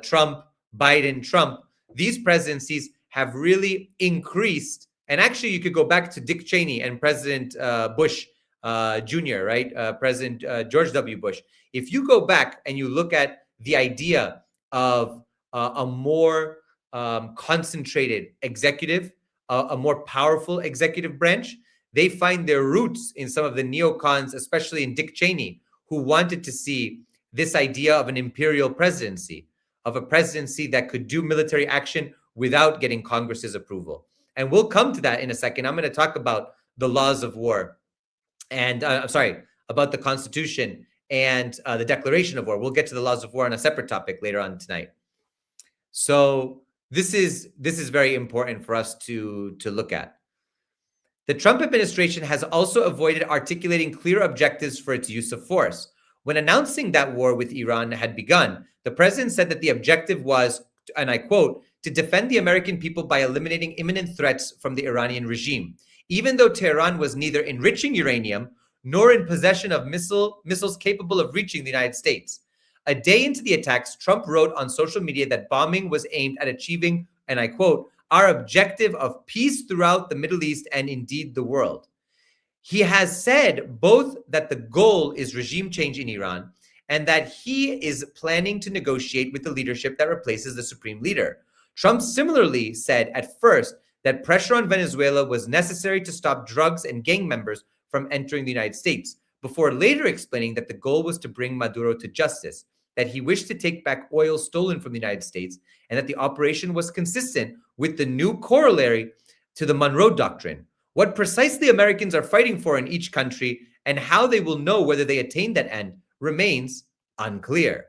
Trump, Biden, Trump. These presidencies have really increased. And actually, you could go back to Dick Cheney and President Bush Jr., right? President George W. Bush. If you go back and you look at the idea of a more concentrated executive, a more powerful executive branch, they find their roots in some of the neocons, especially in Dick Cheney, who wanted to see this idea of an imperial presidency, of a presidency that could do military action without getting Congress's approval. And we'll come to that in a second. I'm going to talk about the laws of war and about the Constitution and the declaration of war. We'll get to the laws of war on a separate topic later on tonight. So this is very important for us to look at. The Trump administration has also avoided articulating clear objectives for its use of force. When announcing that war with Iran had begun, the president said that the objective was, and I quote, to defend the American people by eliminating imminent threats from the Iranian regime, even though Tehran was neither enriching uranium nor in possession of missiles capable of reaching the United States. A day into the attacks, Trump wrote on social media that bombing was aimed at achieving, and I quote, our objective of peace throughout the Middle East and indeed the world. He has said both that the goal is regime change in Iran and that he is planning to negotiate with the leadership that replaces the supreme leader. Trump similarly said at first that pressure on Venezuela was necessary to stop drugs and gang members from entering the United States, before later explaining that the goal was to bring Maduro to justice, that he wished to take back oil stolen from the United States, and that the operation was consistent with the new corollary to the Monroe Doctrine. What precisely Americans are fighting for in each country and how they will know whether they attain that end remains unclear.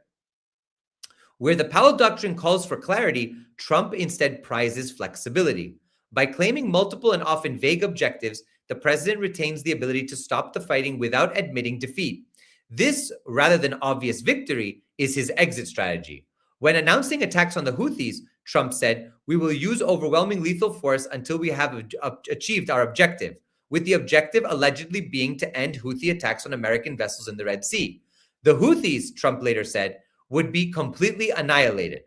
Where the Powell Doctrine calls for clarity, Trump instead prizes flexibility. By claiming multiple and often vague objectives, the president retains the ability to stop the fighting without admitting defeat. This, rather than obvious victory, is his exit strategy. When announcing attacks on the Houthis, Trump said, "We will use overwhelming lethal force until we have achieved our objective," with the objective allegedly being to end Houthi attacks on American vessels in the Red Sea. The Houthis, Trump later said, would be completely annihilated.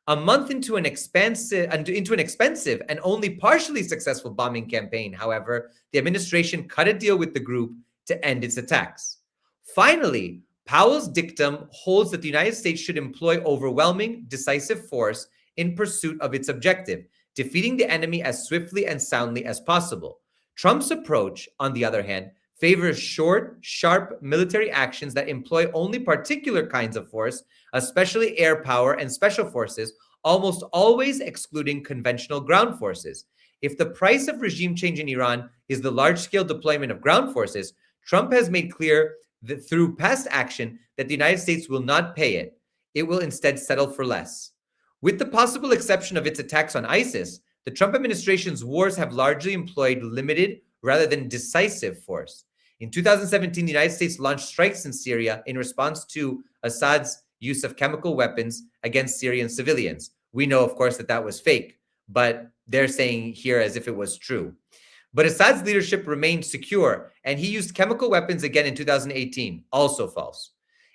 A month into an expensive and only partially successful bombing campaign, however, the administration cut a deal with the group to end its attacks. Finally, Powell's dictum holds that the United States should employ overwhelming, decisive force in pursuit of its objective, defeating the enemy as swiftly and soundly as possible. Trump's approach, on the other hand, favors short, sharp military actions that employ only particular kinds of force, especially air power and special forces, almost always excluding conventional ground forces. If the price of regime change in Iran is the large-scale deployment of ground forces, Trump has made clear that through past action that the United States will not pay it. It will instead settle for less. With the possible exception of its attacks on ISIS, the Trump administration's wars have largely employed limited rather than decisive force. In 2017, the United States launched strikes in Syria in response to Assad's use of chemical weapons against Syrian civilians. We know, of course, that that was fake, but they're saying here as if it was true. But Assad's leadership remained secure, and he used chemical weapons again in 2018, also false.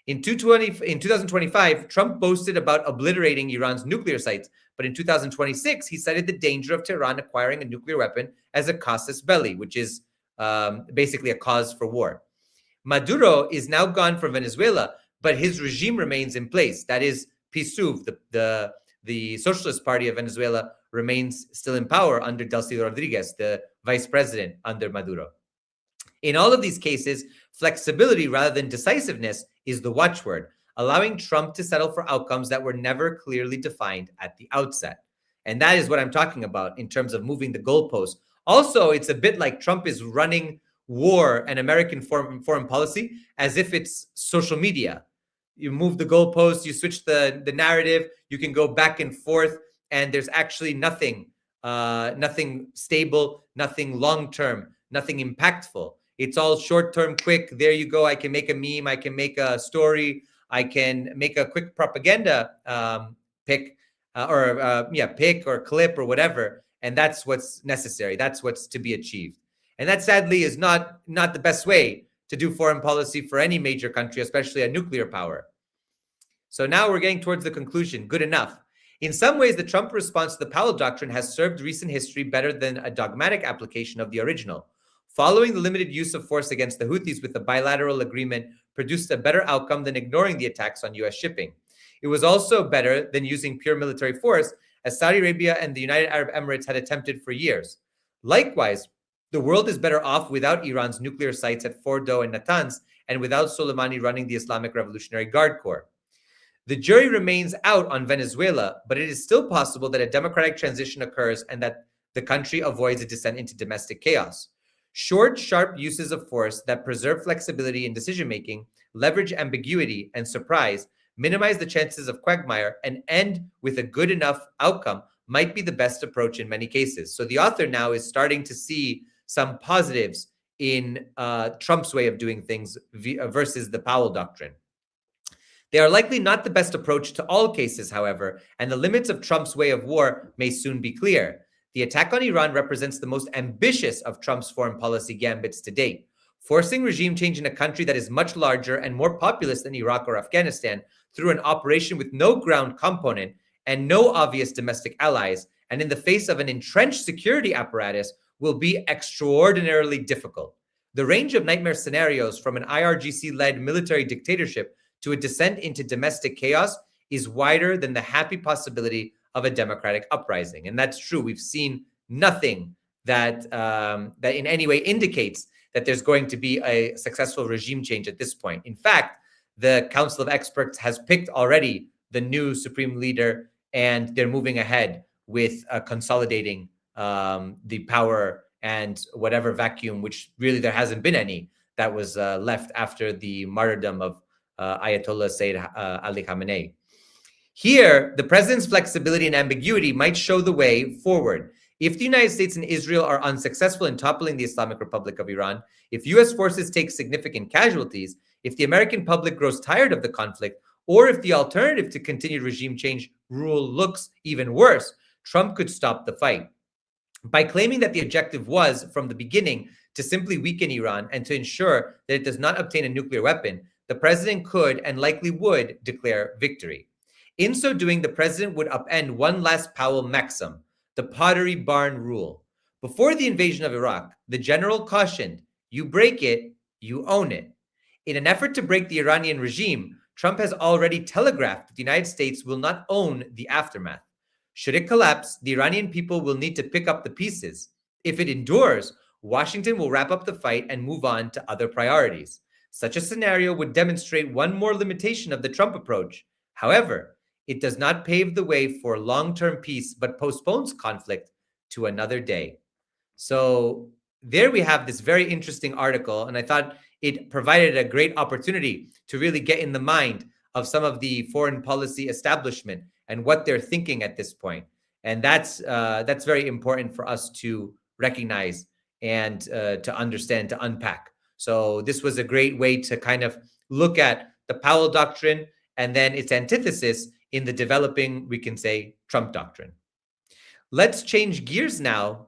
In 2025, Trump boasted about obliterating Iran's nuclear sites, but in 2026, he cited the danger of Tehran acquiring a nuclear weapon as a casus belli, which is basically a cause for war. Maduro is now gone from Venezuela, but his regime remains in place. That is, PSUV, the Socialist Party of Venezuela, remains still in power under Delcy Rodriguez, the vice president under Maduro. In all of these cases, flexibility rather than decisiveness is the watchword, allowing Trump to settle for outcomes that were never clearly defined at the outset. And that is what I'm talking about in terms of moving the goalposts. Also, it's a bit like Trump is running war and American foreign policy as if it's social media. You move the goalposts, you switch the narrative, you can go back and forth, and there's actually nothing stable, nothing long-term, nothing impactful. It's all short-term, quick. There you go. I can make a meme. I can make a story. I can make a quick propaganda pick or clip or whatever. And that's what's necessary. That's what's to be achieved. And that sadly is not the best way to do foreign policy for any major country, especially a nuclear power. So now we're getting towards the conclusion. Good enough. In some ways, the Trump response to the Powell Doctrine has served recent history better than a dogmatic application of the original. Following the limited use of force against the Houthis with a bilateral agreement produced a better outcome than ignoring the attacks on U.S. shipping. It was also better than using pure military force, as Saudi Arabia and the United Arab Emirates had attempted for years. Likewise, the world is better off without Iran's nuclear sites at Fordo and Natanz, and without Soleimani running the Islamic Revolutionary Guard Corps. The jury remains out on Venezuela, but it is still possible that a democratic transition occurs and that the country avoids a descent into domestic chaos. Short, sharp uses of force that preserve flexibility in decision-making, leverage ambiguity and surprise, minimize the chances of quagmire, and end with a good enough outcome might be the best approach in many cases. So the author now is starting to see some positives in Trump's way of doing things versus the Powell Doctrine. They are likely not the best approach to all cases, however, and the limits of Trump's way of war may soon be clear. The attack on Iran represents the most ambitious of Trump's foreign policy gambits to date. Forcing regime change in a country that is much larger and more populous than Iraq or Afghanistan through an operation with no ground component and no obvious domestic allies, and in the face of an entrenched security apparatus, will be extraordinarily difficult. The range of nightmare scenarios from an IRGC-led military dictatorship to a descent into domestic chaos is wider than the happy possibility of a democratic uprising. And that's true. We've seen nothing that in any way indicates that there's going to be a successful regime change at this point. In fact, the Council of Experts has picked already the new supreme leader, and they're moving ahead with consolidating the power and whatever vacuum, which really there hasn't been any, that was left after the martyrdom of Ayatollah Sayyid Ali Khamenei. Here, the president's flexibility and ambiguity might show the way forward. If the United States and Israel are unsuccessful in toppling the Islamic Republic of Iran, if U.S. forces take significant casualties, if the American public grows tired of the conflict, or if the alternative to continued regime change rule looks even worse, Trump could stop the fight. By claiming that the objective was, from the beginning, to simply weaken Iran and to ensure that it does not obtain a nuclear weapon, the president could and likely would declare victory. In so doing, the president would upend one last Powell maxim, the Pottery Barn rule. Before the invasion of Iraq, the general cautioned, you break it, you own it. In an effort to break the Iranian regime, Trump has already telegraphed that the United States will not own the aftermath. Should it collapse, the Iranian people will need to pick up the pieces. If it endures, Washington will wrap up the fight and move on to other priorities. Such a scenario would demonstrate one more limitation of the Trump approach. However, it does not pave the way for long-term peace, but postpones conflict to another day. So there we have this very interesting article, and I thought it provided a great opportunity to really get in the mind of some of the foreign policy establishment and what they're thinking at this point. And that's very important for us to recognize and to understand, to unpack. So this was a great way to kind of look at the Powell Doctrine and then its antithesis in the developing, we can say, Trump Doctrine. Let's change gears now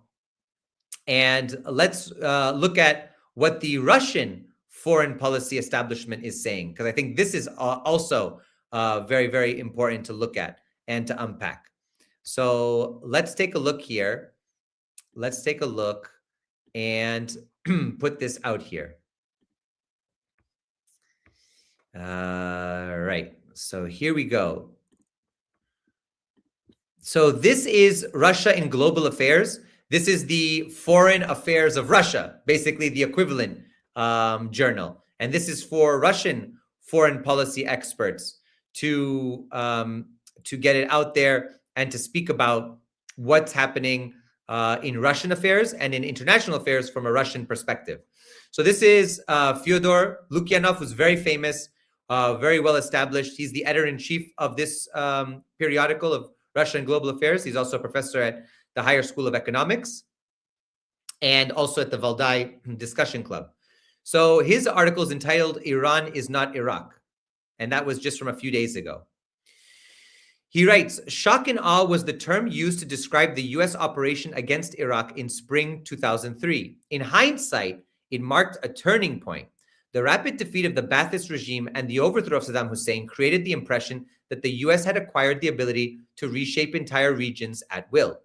and let's look at what the Russian foreign policy establishment is saying, because I think this is also very, very important to look at and to unpack. So let's take a look here. Let's take a look and put this out here. Right. So here we go. So this is Russia in Global Affairs. This is the Foreign Affairs of Russia, basically the equivalent journal. And this is for Russian foreign policy experts to get it out there and to speak about what's happening in Russian affairs and in international affairs from a Russian perspective. So this is Fyodor Lukyanov, who's very famous, very well established. He's the editor-in-chief of this periodical of Russia and Global Affairs. He's also a professor at the Higher School of Economics and also at the Valdai Discussion Club. So his article is entitled, Iran is not Iraq. And that was just from a few days ago. He writes, shock and awe was the term used to describe the U.S. operation against Iraq in spring 2003. In hindsight, it marked a turning point. The rapid defeat of the Ba'athist regime and the overthrow of Saddam Hussein created the impression that the U.S. had acquired the ability to reshape entire regions at will.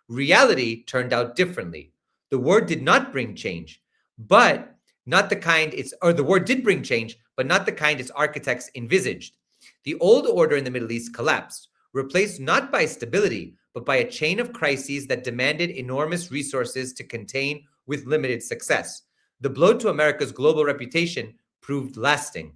Reality turned out differently. The war did not bring change, but not the kind the war did bring change, but not the kind its architects envisaged. The old order in the Middle East collapsed, replaced not by stability, but by a chain of crises that demanded enormous resources to contain with limited success. The blow to America's global reputation proved lasting.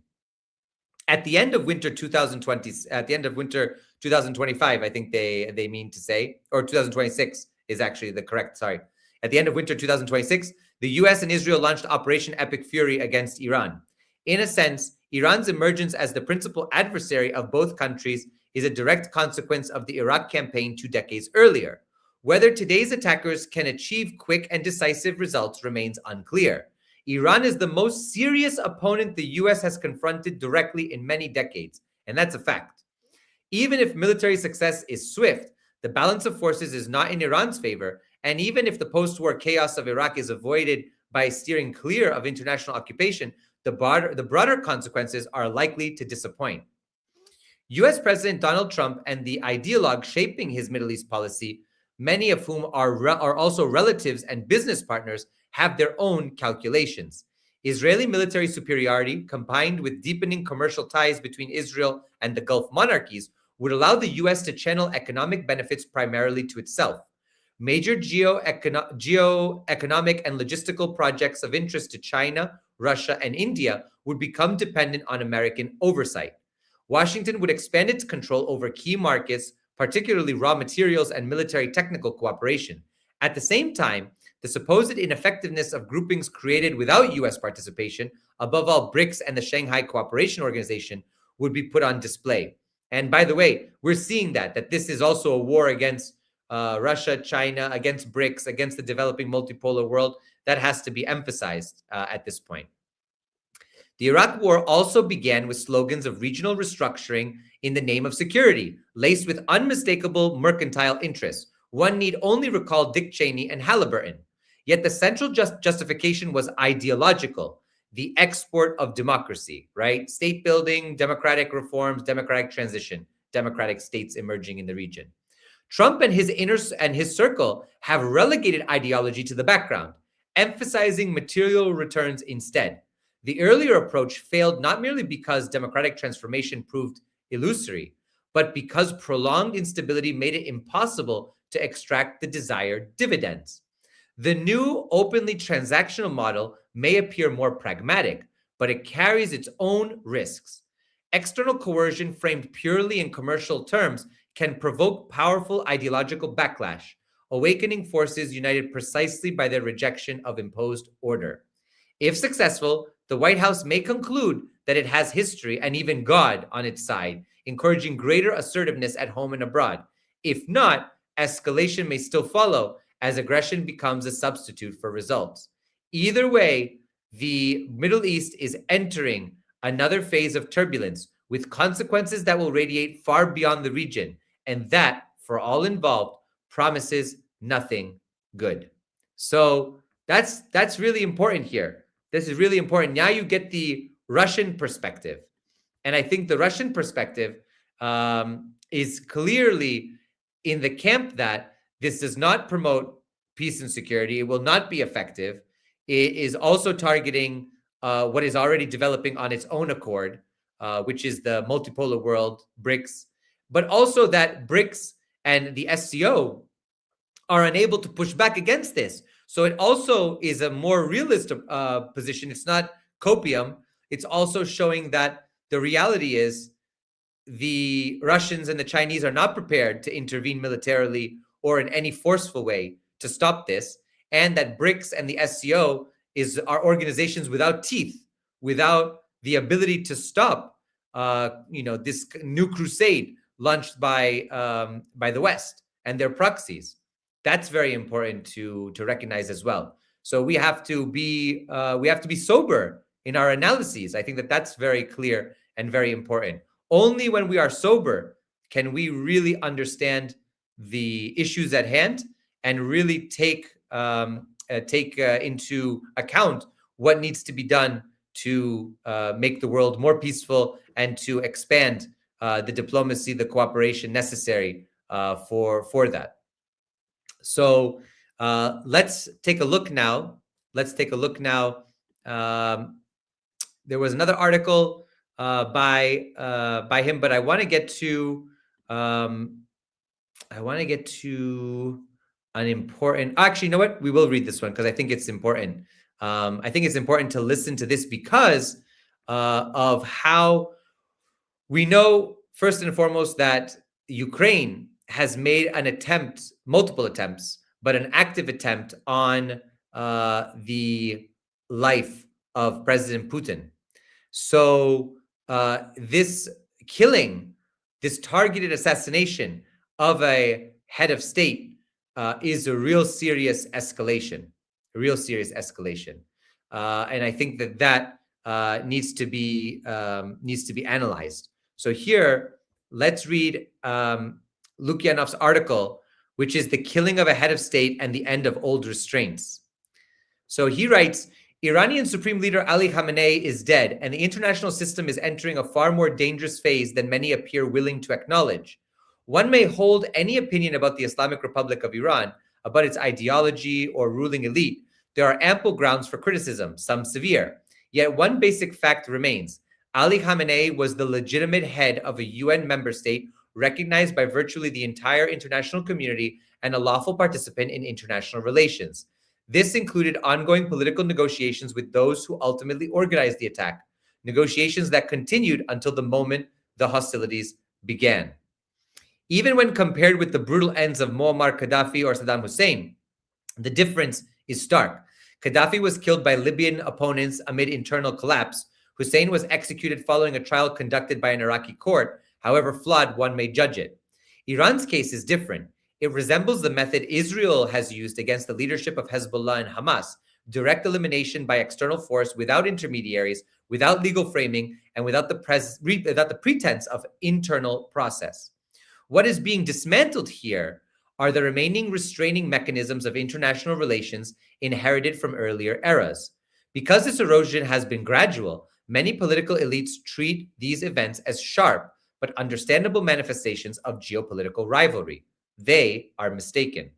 At the end of winter 2025, I think they mean to say, or 2026 is actually the correct, sorry. At the end of winter 2026, the US and Israel launched Operation Epic Fury against Iran. In a sense, Iran's emergence as the principal adversary of both countries is a direct consequence of the Iraq campaign 2 decades earlier. Whether today's attackers can achieve quick and decisive results remains unclear. Iran is the most serious opponent the US has confronted directly in many decades, and that's a fact. Even if military success is swift, the balance of forces is not in Iran's favor, and even if the post-war chaos of Iraq is avoided by steering clear of international occupation, the broader consequences are likely to disappoint. US President Donald Trump and the ideologue shaping his Middle East policy, many of whom are also relatives and business partners, have their own calculations. Israeli military superiority, combined with deepening commercial ties between Israel and the Gulf monarchies, would allow the US to channel economic benefits primarily to itself. Major geo-economic and logistical projects of interest to China, Russia, and India would become dependent on American oversight. Washington would expand its control over key markets, particularly raw materials and military technical cooperation. At the same time, the supposed ineffectiveness of groupings created without US participation, above all BRICS and the Shanghai Cooperation Organization, would be put on display. And by the way, we're seeing that this is also a war against Russia, China, against BRICS, against the developing multipolar world. That has to be emphasized at this point. The Iraq War also began with slogans of regional restructuring in the name of security, laced with unmistakable mercantile interests. One need only recall Dick Cheney and Halliburton. Yet the central justification was ideological, the export of democracy, right? State building, democratic reforms, democratic transition, democratic states emerging in the region. Trump and his circle have relegated ideology to the background, emphasizing material returns instead. The earlier approach failed not merely because democratic transformation proved illusory, but because prolonged instability made it impossible to extract the desired dividends. The new openly transactional model may appear more pragmatic, but it carries its own risks. External coercion framed purely in commercial terms can provoke powerful ideological backlash, awakening forces united precisely by their rejection of imposed order. If successful, the White House may conclude that it has history and even God on its side, encouraging greater assertiveness at home and abroad. If not, escalation may still follow as aggression becomes a substitute for results. Either way, the Middle East is entering another phase of turbulence with consequences that will radiate far beyond the region, and that, for all involved, promises nothing good. So that's really important here. This is really important. Now you get the Russian perspective. And I think the Russian perspective is clearly in the camp that this does not promote peace and security. It will not be effective. It is also targeting what is already developing on its own accord, which is the multipolar world, BRICS, but also that BRICS and the SCO are unable to push back against this. So it also is a more realist position. It's not copium. It's also showing that the reality is the Russians and the Chinese are not prepared to intervene militarily or in any forceful way to stop this, and that BRICS and the SCO are organizations without teeth, without the ability to stop, this new crusade launched by the West and their proxies. That's very important to recognize as well. So we have to be sober in our analyses. I think that that's very clear and very important. Only when we are sober can we really understand the issues at hand and really take into account what needs to be done to make the world more peaceful and to expand the diplomacy, the cooperation necessary for that. So let's take a look now. There was another article by him, but I want to get to an important. Actually, you know what? We will read this one because I think it's important. I think it's important to listen to this because of how we know, first and foremost, that Ukraine has made an attempt, multiple attempts, but an active attempt on the life of President Putin. So this killing, this targeted assassination of a head of state is a real serious escalation, and I think that needs to be analyzed. So here, let's read Lukyanov's article, which is The Killing of a Head of State and the End of Old Restraints. So he writes, Iranian Supreme Leader Ali Khamenei is dead, and the international system is entering a far more dangerous phase than many appear willing to acknowledge. One may hold any opinion about the Islamic Republic of Iran, about its ideology or ruling elite. There are ample grounds for criticism, some severe. Yet one basic fact remains. Ali Khamenei was the legitimate head of a UN member state recognized by virtually the entire international community and a lawful participant in international relations. This included ongoing political negotiations with those who ultimately organized the attack, negotiations that continued until the moment the hostilities began. Even when compared with the brutal ends of Muammar Gaddafi or Saddam Hussein, the difference is stark. Gaddafi was killed by Libyan opponents amid internal collapse. Hussein was executed following a trial conducted by an Iraqi court. however flawed one may judge it. Iran's case is different. It resembles the method Israel has used against the leadership of Hezbollah and Hamas, direct elimination by external force without intermediaries, without legal framing, and without the pretense of internal process. What is being dismantled here are the remaining restraining mechanisms of international relations inherited from earlier eras. Because this erosion has been gradual, many political elites treat these events as sharp but understandable manifestations of geopolitical rivalry. They are mistaken.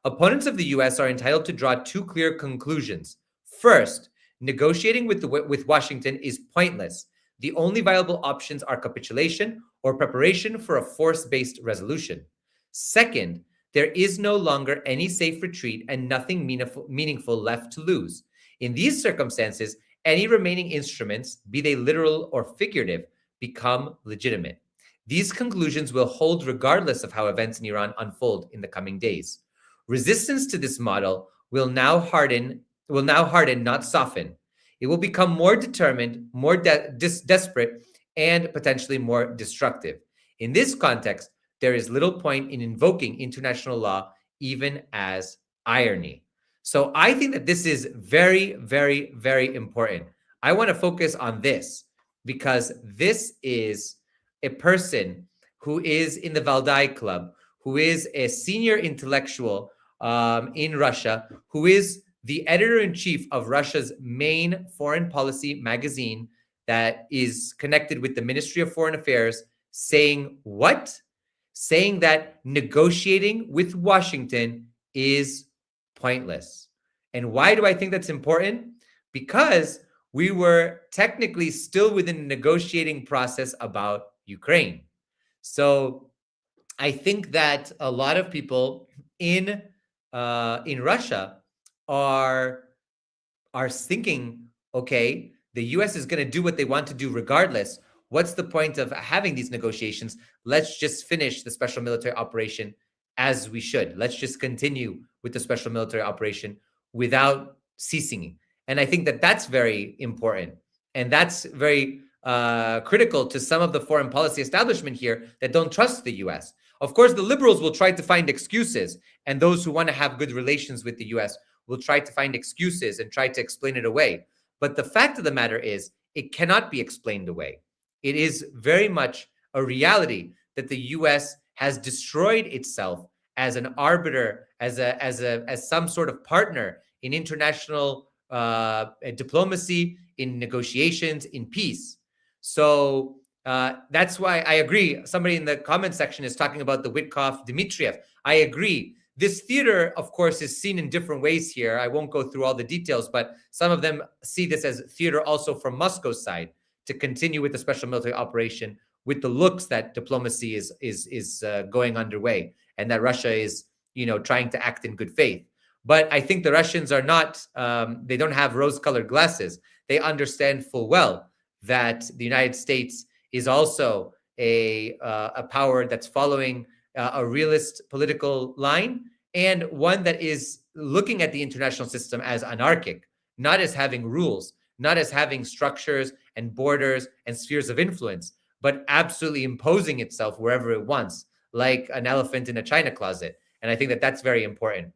Opponents of the US are entitled to draw two clear conclusions. First, negotiating with Washington is pointless. The only viable options are capitulation or preparation for a force-based resolution. Second, there is no longer any safe retreat and nothing meaningful left to lose. In these circumstances, any remaining instruments, be they literal or figurative, become legitimate. These conclusions will hold regardless of how events in Iran unfold in the coming days. Resistance to this model will now harden, not soften. It will become more determined, more desperate, and potentially more destructive. In this context, there is little point in invoking international law, even as irony. So I think that this is very, very, very important. I want to focus on this because this is a person who is in the Valdai Club, who is a senior intellectual in Russia, who is the editor-in-chief of Russia's main foreign policy magazine that is connected with the Ministry of Foreign Affairs, saying what? Saying that negotiating with Washington is pointless. And why do I think that's important? Because we were technically still within the negotiating process about Ukraine. So I think that a lot of people in Russia are thinking, okay, the US is going to do what they want to do regardless. What's the point of having these negotiations? Let's just finish the special military operation as we should. Let's just continue with the special military operation without ceasing. And I think that that's very important. And that's very critical to some of the foreign policy establishment here that don't trust the US. Of course, the liberals will try to find excuses, and those who want to have good relations with the US will try to find excuses and try to explain it away. But the fact of the matter is, it cannot be explained away. It is very much a reality that the US has destroyed itself as an arbiter, as some sort of partner in international diplomacy, in negotiations, in peace. So that's why I agree. Somebody in the comment section is talking about the Witkoff-Dmitriev. I agree. This theater, of course, is seen in different ways here. I won't go through all the details, but some of them see this as theater also from Moscow's side to continue with the special military operation with the looks that diplomacy is going underway and that Russia is, trying to act in good faith. But I think the Russians are not, they don't have rose-colored glasses. They understand full well that the United States is also a power that's following a realist political line and one that is looking at the international system as anarchic, not as having rules, not as having structures and borders and spheres of influence, but absolutely imposing itself wherever it wants, like an elephant in a china closet. And I think that that's very important.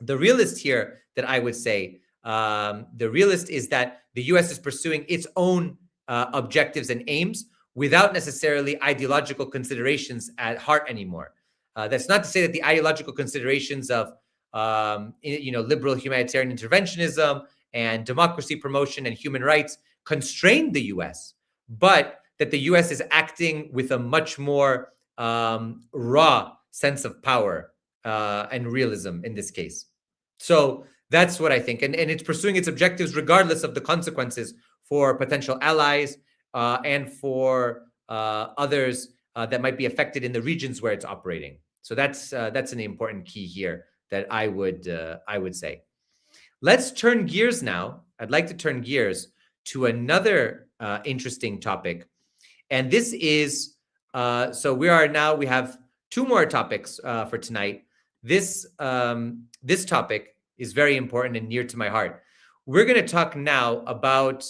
The realist here that I would say, the realist is that the US is pursuing its own objectives and aims without necessarily ideological considerations at heart anymore. That's not to say that the ideological considerations of liberal humanitarian interventionism and democracy promotion and human rights constrain the US, but that the US is acting with a much more raw sense of power and realism in this case. So that's what I think. And it's pursuing its objectives regardless of the consequences for potential allies and for others that might be affected in the regions where it's operating. So that's an important key here that I would say. Let's turn gears now. I'd like to turn gears to another interesting topic. And this is, so we have two more topics for tonight. This topic is very important and near to my heart. We're going to talk now about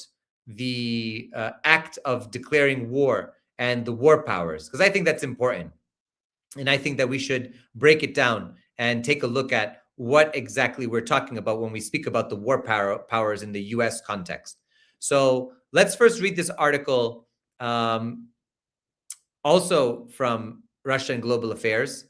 the act of declaring war and the war powers, because I think that's important. And I think that we should break it down and take a look at what exactly we're talking about when we speak about the war powers in the US context. So let's first read this article, also from Russia and Global Affairs,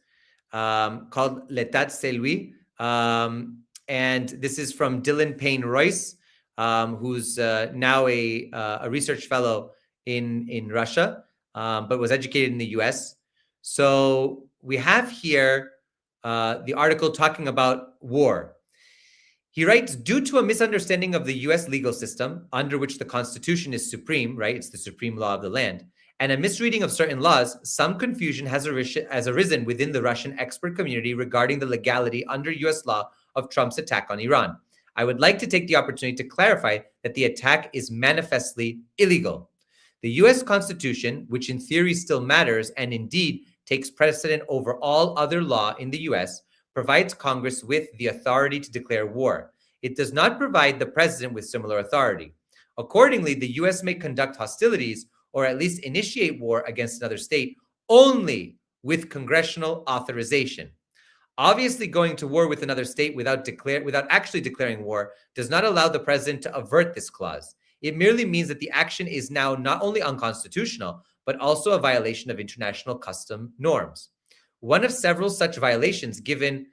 called L'État c'est lui. And this is from Dylan Payne Royce, who's now a research fellow in Russia, but was educated in the US. So we have here the article talking about war. He writes, due to a misunderstanding of the US legal system, under which the Constitution is supreme, right? It's the supreme law of the land, and a misreading of certain laws, some confusion has arisen within the Russian expert community regarding the legality under US law of Trump's attack on Iran. I would like to take the opportunity to clarify that the attack is manifestly illegal. The US Constitution, which in theory still matters and indeed takes precedent over all other law in the US, provides Congress with the authority to declare war. It does not provide the president with similar authority. Accordingly, the US may conduct hostilities or at least initiate war against another state only with congressional authorization. Obviously, going to war with another state without actually declaring war does not allow the president to avert this clause. It merely means that the action is now not only unconstitutional, but also a violation of international custom norms. One of several such violations, given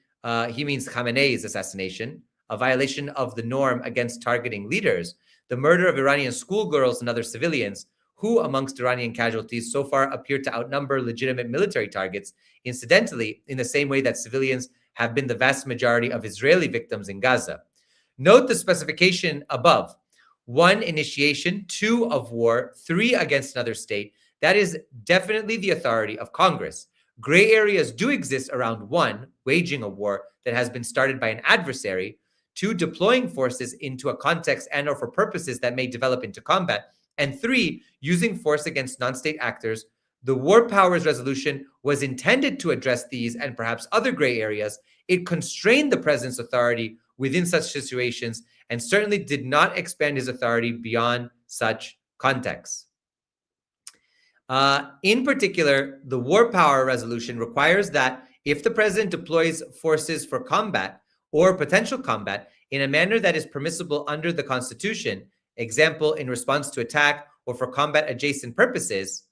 he means Khamenei's assassination, a violation of the norm against targeting leaders, the murder of Iranian schoolgirls and other civilians, who amongst Iranian casualties so far appear to outnumber legitimate military targets, incidentally, in the same way that civilians have been the vast majority of Israeli victims in Gaza. Note the specification above: 1, initiation; 2, of war; 3, against another state. That is definitely the authority of Congress. Gray areas do exist around 1, waging a war that has been started by an adversary; 2, deploying forces into a context and or for purposes that may develop into combat; and 3, using force against non-state actors. The War Powers Resolution was intended to address these and perhaps other gray areas. It constrained the president's authority within such situations and certainly did not expand his authority beyond such contexts. In particular, the War Power Resolution requires that if the president deploys forces for combat or potential combat in a manner that is permissible under the Constitution, example, in response to attack or for combat adjacent purposes,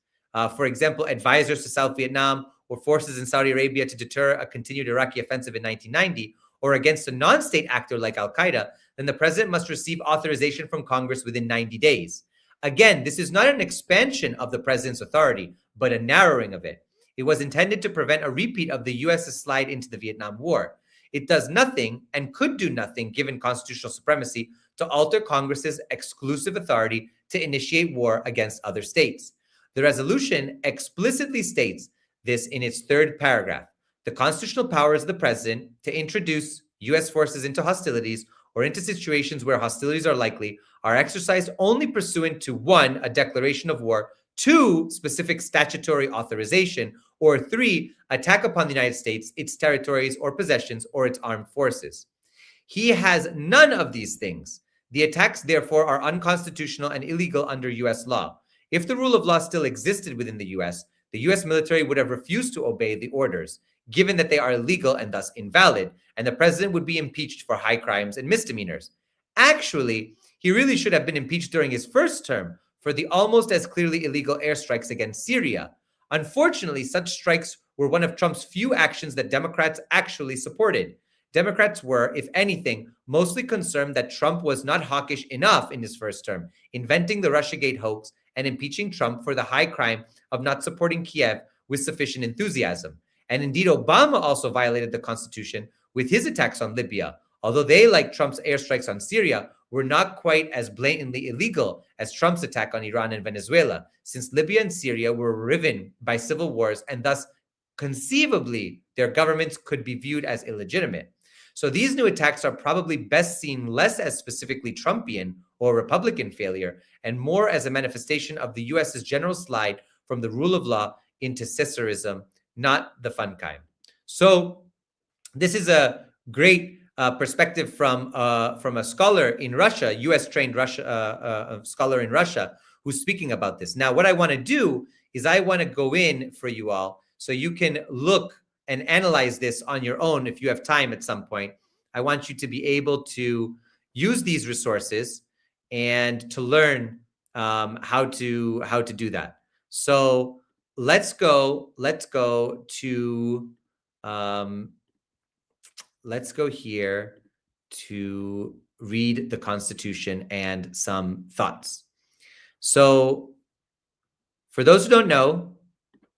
for example, advisors to South Vietnam or forces in Saudi Arabia to deter a continued Iraqi offensive in 1990, or against a non-state actor like Al-Qaeda, then the president must receive authorization from Congress within 90 days. Again, this is not an expansion of the president's authority, but a narrowing of it. It was intended to prevent a repeat of the U.S.'s slide into the Vietnam War. It does nothing and could do nothing, given constitutional supremacy, to alter Congress's exclusive authority to initiate war against other states. The resolution explicitly states this in its 3rd paragraph. The constitutional powers of the president to introduce U.S. forces into hostilities or into situations where hostilities are likely are exercised only pursuant to 1, a declaration of war; 2, specific statutory authorization; or 3, attack upon the United States, its territories or possessions, or its armed forces. He has none of these things. The attacks, therefore, are unconstitutional and illegal under U.S. law. If the rule of law still existed within the U.S. military would have refused to obey the orders, given that they are illegal and thus invalid, and the president would be impeached for high crimes and misdemeanors. Actually, he really should have been impeached during his first term for the almost as clearly illegal airstrikes against Syria. Unfortunately, such strikes were one of Trump's few actions that Democrats actually supported. Democrats were, if anything, mostly concerned that Trump was not hawkish enough in his first term, inventing the Russiagate hoax and impeaching Trump for the high crime of not supporting Kiev with sufficient enthusiasm. And indeed, Obama also violated the Constitution with his attacks on Libya, although they, like Trump's airstrikes on Syria, were not quite as blatantly illegal as Trump's attack on Iran and Venezuela, since Libya and Syria were riven by civil wars and thus conceivably their governments could be viewed as illegitimate. So these new attacks are probably best seen less as specifically Trumpian or Republican failure and more as a manifestation of the US's general slide from the rule of law into Caesarism, not the fun kind. So this is a great perspective from a scholar in Russia, US-trained scholar in Russia, who's speaking about this. Now, what I want to do is I want to go in for you all so you can look and analyze this on your own if you have time at some point. I want you to be able to use these resources and to learn how to do that. So let's go here to read the Constitution and some thoughts. So for those who don't know,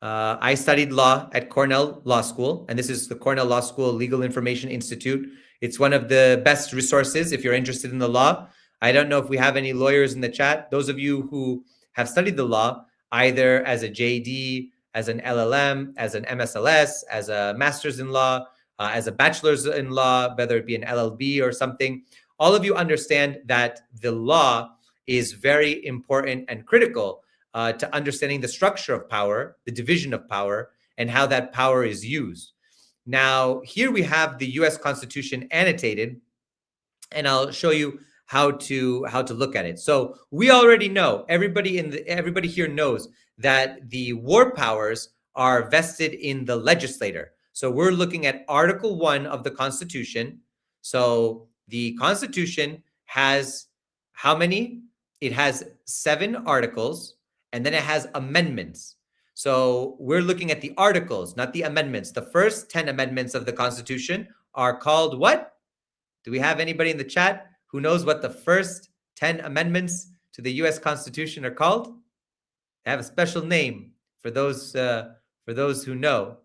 I studied law at Cornell Law School, and this is the Cornell Law School Legal Information Institute. It's one of the best resources if you're interested in the law. I don't know if we have any lawyers in the chat. Those of you who have studied the law, either as a JD, as an LLM, as an MSLS, as a master's in law, as a bachelor's in law, whether it be an LLB or something, all of you understand that the law is very important and critical to understanding the structure of power, the division of power, and how that power is used. Now, here we have the US Constitution annotated, and I'll show you how to look at it. So we already know, everybody here knows that the war powers are vested in the legislator. So we're looking at Article 1 of the Constitution. So the Constitution has how many? It has 7 articles, and then it has amendments. So we're looking at the articles, not the amendments. The first 10 amendments of the Constitution are called what? Do we have anybody in the chat who knows what the first 10 amendments to the US Constitution are called? They have a special name for those who know.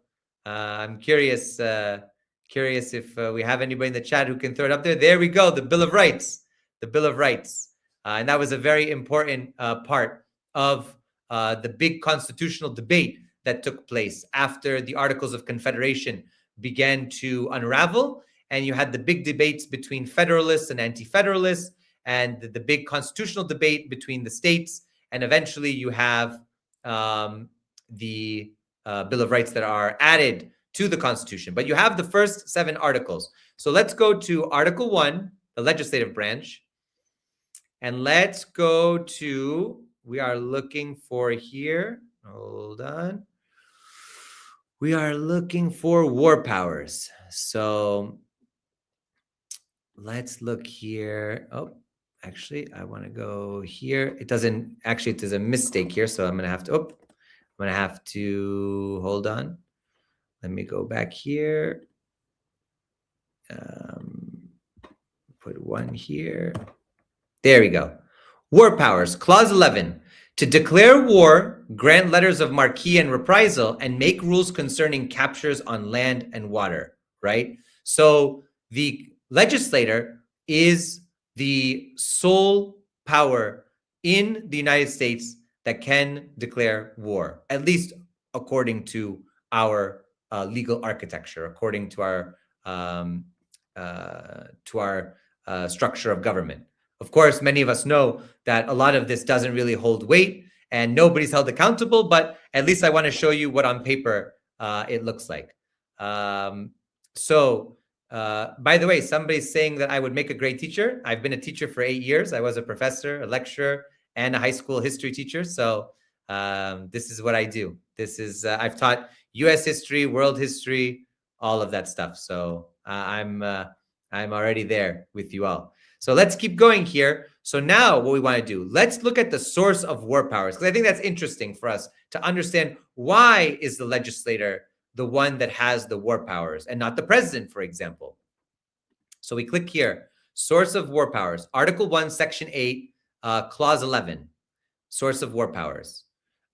I'm curious if we have anybody in the chat who can throw it up there. There we go, the Bill of Rights. The Bill of Rights. And that was a very important part of the big constitutional debate that took place after the Articles of Confederation began to unravel. And you had the big debates between Federalists and Anti-Federalists, and the big constitutional debate between the states. And eventually you have the Bill of Rights that are added to the Constitution. But you have the first 7 articles. So let's go to Article 1, the legislative branch. And let's go to, we are looking for here, hold on. We are looking for war powers. So let's look here. Oh, actually, I want to go here. It doesn't, actually, there's a mistake here. So I'm going to have to, hold on. Let me go back here. Put 1 here. There we go. War powers, Clause 11. To declare war, grant letters of marque and reprisal, and make rules concerning captures on land and water, right? So the legislator is the sole power in the United States that can declare war, at least according to our legal architecture, according to our structure of government. Of course, many of us know that a lot of this doesn't really hold weight and nobody's held accountable, but at least I want to show you what on paper it looks like. By the way, somebody's saying that I would make a great teacher. I've been a teacher for 8 years. I was a professor, a lecturer, and a high school history teacher. So this is what I do. This is, I've taught US history, world history, all of that stuff. So I'm already there with you all. So let's keep going here. So now what we want to do, let's look at the source of war powers, because I think that's interesting for us to understand why is the legislator the one that has the war powers and not the president, for example. So we click here, source of war powers, Article 1, Section 8, Clause 11, source of war powers.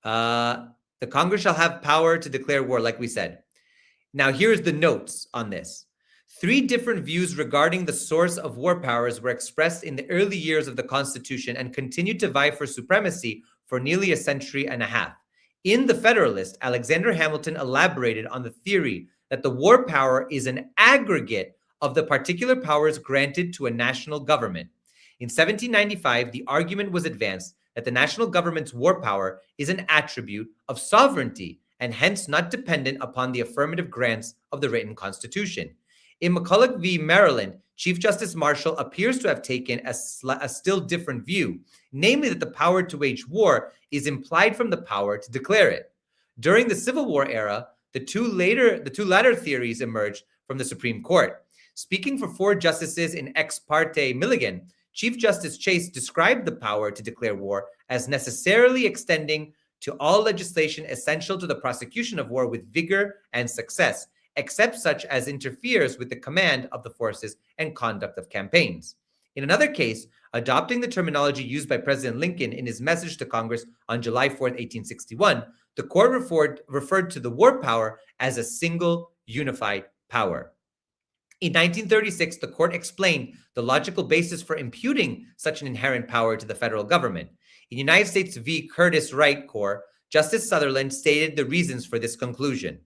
The Congress shall have power to declare war, like we said. Now here's the notes on this. 3 different views regarding the source of war powers were expressed in the early years of the Constitution and continued to vie for supremacy for nearly a century and a half. In The Federalist, Alexander Hamilton elaborated on the theory that the war power is an aggregate of the particular powers granted to a national government. In 1795, the argument was advanced that the national government's war power is an attribute of sovereignty and hence not dependent upon the affirmative grants of the written Constitution. In McCulloch v. Maryland, Chief Justice Marshall appears to have taken a still different view, namely that the power to wage war is implied from the power to declare it. During the Civil War era, the two latter theories emerged from the Supreme Court. Speaking for 4 justices in Ex parte Milligan, Chief Justice Chase described the power to declare war as necessarily extending to all legislation essential to the prosecution of war with vigor and success, except such as interferes with the command of the forces and conduct of campaigns. In another case, adopting the terminology used by President Lincoln in his message to Congress on July 4, 1861, the court referred to the war power as a single unified power. In 1936, the court explained the logical basis for imputing such an inherent power to the federal government. In United States v. Curtis Wright Corps, Justice Sutherland stated the reasons for this conclusion.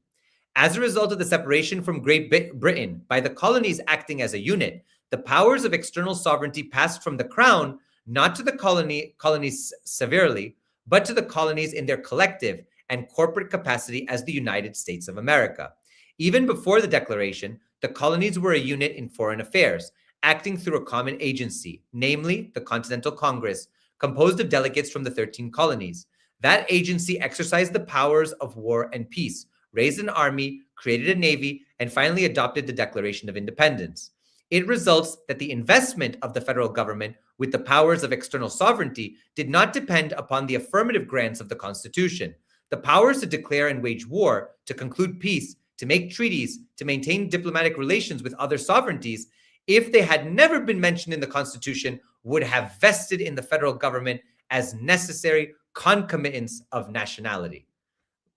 As a result of the separation from Great Britain by the colonies acting as a unit, the powers of external sovereignty passed from the crown not to the colonies severely, but to the colonies in their collective and corporate capacity as the United States of America. Even before the declaration, the colonies were a unit in foreign affairs, acting through a common agency, namely the Continental Congress, composed of delegates from the 13 colonies. That agency exercised the powers of war and peace, raised an army, created a navy, and finally adopted the Declaration of Independence. It results that the investment of the federal government with the powers of external sovereignty did not depend upon the affirmative grants of the Constitution. The powers to declare and wage war, to conclude peace, to make treaties, to maintain diplomatic relations with other sovereignties, if they had never been mentioned in the Constitution, would have vested in the federal government as necessary concomitants of nationality.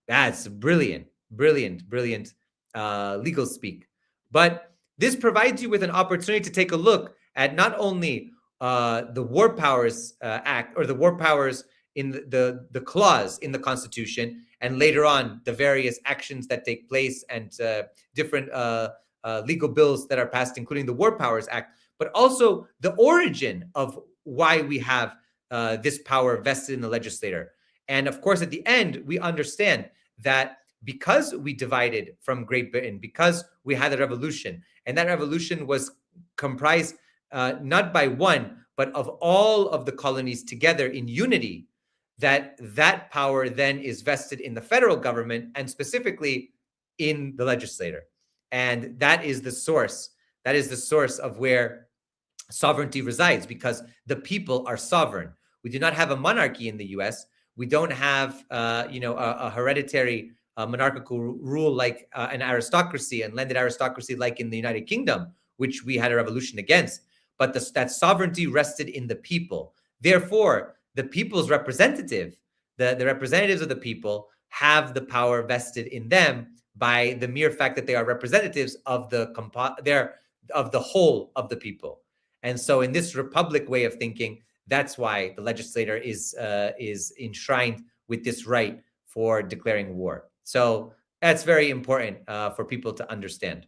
That's brilliant legal speak. But this provides you with an opportunity to take a look at not only the War Powers Act, or the War Powers in the clause in the Constitution, and later on the various actions that take place and different legal bills that are passed, including the War Powers Act, but also the origin of why we have this power vested in the legislator. And of course, at the end, we understand that because we divided from Great Britain, because we had a revolution, and that revolution was comprised not by one, but of all of the colonies together in unity, that power then is vested in the federal government and specifically in the legislator. And that is the source. That is the source of where sovereignty resides, because the people are sovereign. We do not have a monarchy in the US. We don't have, a hereditary monarchical rule like an aristocracy, and landed aristocracy like in the United Kingdom, which we had a revolution against. But that sovereignty rested in the people. Therefore, the people's representative, the representatives of the people, have the power vested in them by the mere fact that they are representatives of the whole of the people. And so, in this republic way of thinking, that's why the legislator is enshrined with this right for declaring war. So that's very important for people to understand.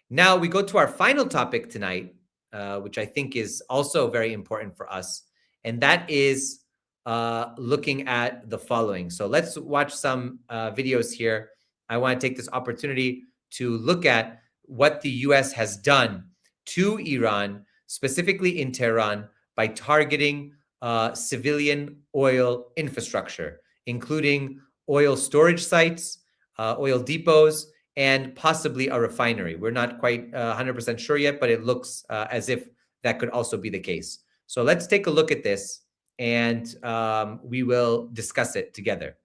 Now we go to our final topic tonight, which I think is also very important for us, and that is looking at the following. So let's watch some videos here. I want to take this opportunity to look at what the US has done to Iran, specifically in Tehran, by targeting civilian oil infrastructure, including oil storage sites, oil depots, and possibly a refinery. We're not quite 100% sure yet, but it looks as if that could also be the case. So let's take a look at this, and we will discuss it together.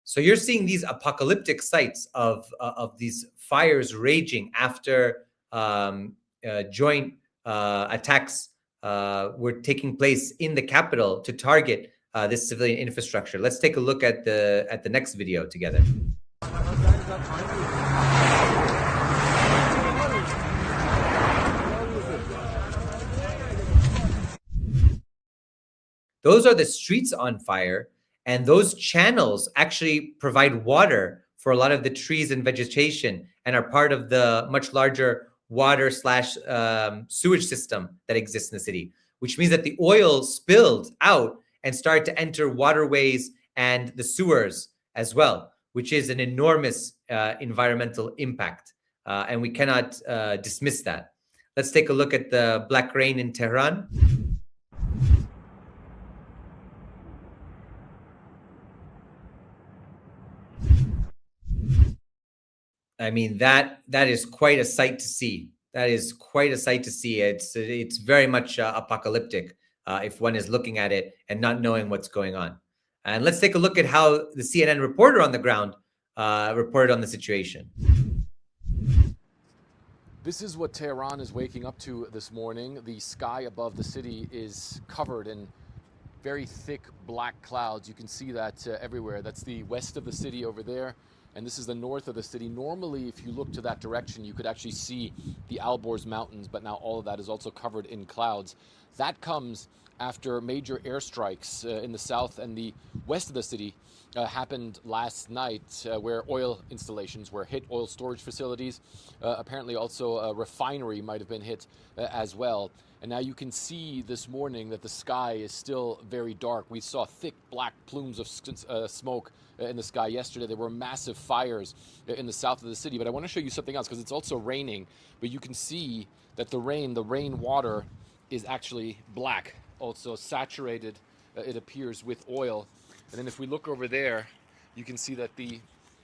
So you're seeing these apocalyptic sites of these fires raging after joint attacks were taking place in the capital to target this civilian infrastructure. Let's take a look at the next video together. those are the streets on fire. And those channels actually provide water for a lot of the trees and vegetation and are part of the much larger water / sewage system that exists in the city, which means that the oil spilled out and started to enter waterways and the sewers as well, which is an enormous environmental impact. And we cannot dismiss that. Let's take a look at the black rain in Tehran. I mean, that is quite a sight to see. That is quite a sight to see. It's very much apocalyptic if one is looking at it and not knowing what's going on. And let's take a look at how the CNN reporter on the ground reported on the situation. This is what Tehran is waking up to this morning. The sky above the city is covered in very thick black clouds. You can see that everywhere. That's the west of the city over there, and this is the north of the city. Normally, if you look to that direction, you could actually see the Alborz Mountains, but now all of that is also covered in clouds. That comes after major airstrikes in the south and the west of the city happened last night, where oil installations were hit, oil storage facilities. Apparently also a refinery might have been hit as well. And now you can see this morning that the sky is still very dark. We saw thick black plumes of smoke in the sky yesterday. There were massive fires in the south of the city. But I want to show you something else, because it's also raining. But you can see that the rain water is actually black, also saturated, it appears, with oil. And then if we look over there, you can see that the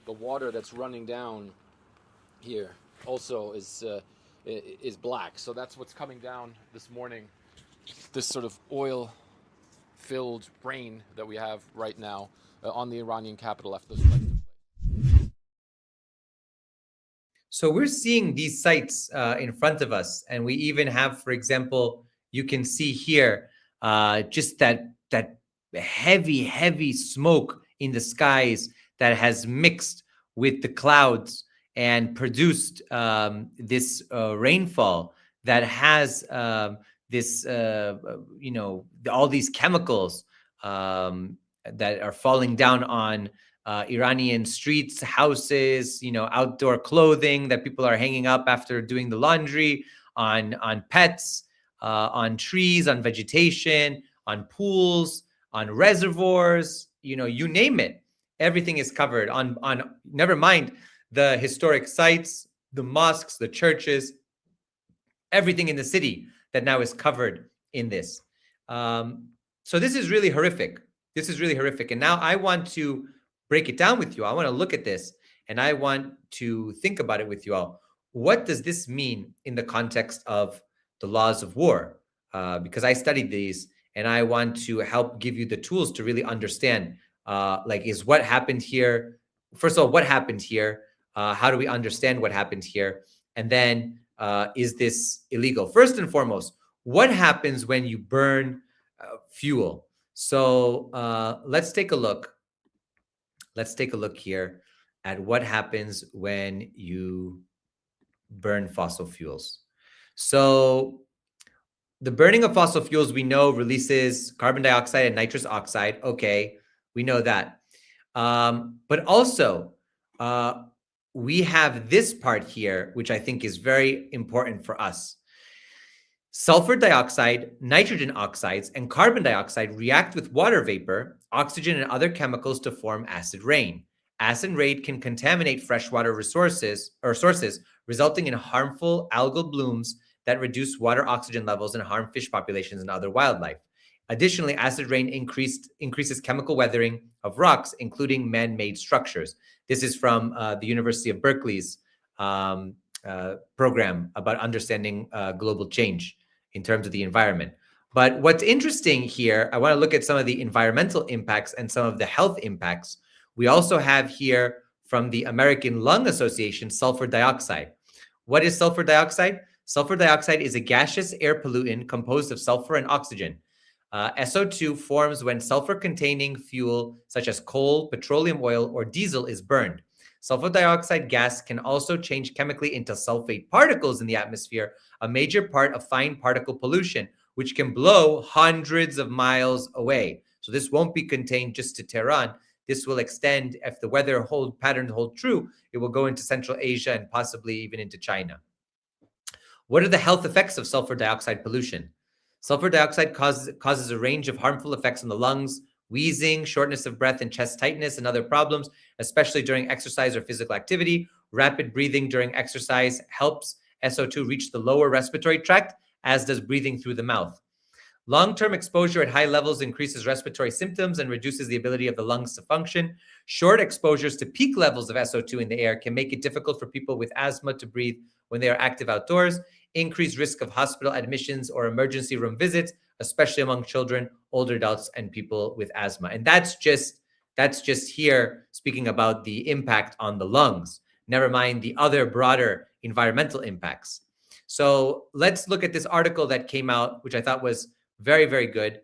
water that's running down here also is black. So that's what's coming down this morning, this sort of oil-filled rain that we have right now on the Iranian capital after those strikes. So we're seeing these sites in front of us, and we even have, for example, you can see here just that heavy smoke in the skies that has mixed with the clouds and produced this rainfall that has this, all these chemicals that are falling down on Iranian streets, houses, outdoor clothing that people are hanging up after doing the laundry, on pets, on trees, on vegetation, on pools, on reservoirs, you name it. Everything is covered on never mind the historic sites, the mosques, the churches, everything in the city that now is covered in this. So this is really horrific. This is really horrific. And now I want to break it down with you. I want to look at this and I want to think about it with you all. What does this mean in the context of the laws of war? Because I studied these, and I want to help give you the tools to really understand, is what happened here. First of all, what happened here? How do we understand what happened here? And then, is this illegal? First and foremost, what happens when you burn fuel? So let's take a look. Let's take a look here at what happens when you burn fossil fuels. So the burning of fossil fuels, we know, releases carbon dioxide and nitrous oxide. Okay, we know that. But also, we have this part here, which I think is very important for us. Sulfur dioxide, nitrogen oxides, and carbon dioxide react with water vapor, oxygen, and other chemicals to form acid rain. Acid rain can contaminate freshwater sources, resulting in harmful algal blooms that reduce water oxygen levels and harm fish populations and other wildlife. Additionally, acid rain increases chemical weathering of rocks, including man-made structures. This is from the University of Berkeley's program about understanding global change in terms of the environment. But what's interesting here, I want to look at some of the environmental impacts and some of the health impacts. We also have here from the American Lung Association, sulfur dioxide. What is sulfur dioxide? Sulfur dioxide is a gaseous air pollutant composed of sulfur and oxygen. SO2 forms when sulfur-containing fuel such as coal, petroleum oil, or diesel is burned. Sulfur dioxide gas can also change chemically into sulfate particles in the atmosphere, a major part of fine particle pollution, which can blow hundreds of miles away. So this won't be contained just to Tehran. This will extend, if the weather patterns hold true, it will go into Central Asia and possibly even into China. What are the health effects of sulfur dioxide pollution? Sulfur dioxide causes a range of harmful effects on the lungs, wheezing, shortness of breath, and chest tightness, and other problems, especially during exercise or physical activity. Rapid breathing during exercise helps SO2 reach the lower respiratory tract, as does breathing through the mouth. Long-term exposure at high levels increases respiratory symptoms and reduces the ability of the lungs to function. Short exposures to peak levels of SO2 in the air can make it difficult for people with asthma to breathe when they are active outdoors. Increased risk of hospital admissions or emergency room visits, especially among children, older adults, and people with asthma. And that's just here speaking about the impact on the lungs, never mind the other broader environmental impacts. So let's look at this article that came out, which I thought was very, very good.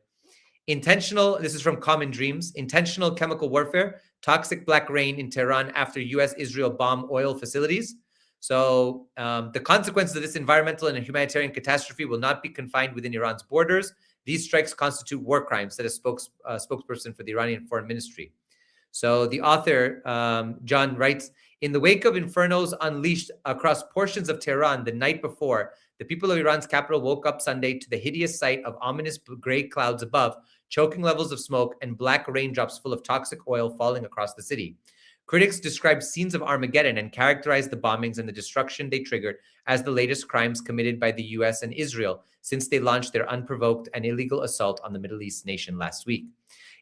This is from Common Dreams, intentional chemical warfare, toxic black rain in Tehran after US-Israel bomb oil facilities. So the consequences of this environmental and humanitarian catastrophe will not be confined within Iran's borders. These strikes constitute war crimes, said a spokesperson for the Iranian Foreign Ministry. So the author, John, writes, in the wake of infernos unleashed across portions of Tehran the night before, the people of Iran's capital woke up Sunday to the hideous sight of ominous gray clouds above, choking levels of smoke, and black raindrops full of toxic oil falling across the city. Critics described scenes of Armageddon and characterized the bombings and the destruction they triggered as the latest crimes committed by the US and Israel since they launched their unprovoked and illegal assault on the Middle East nation last week.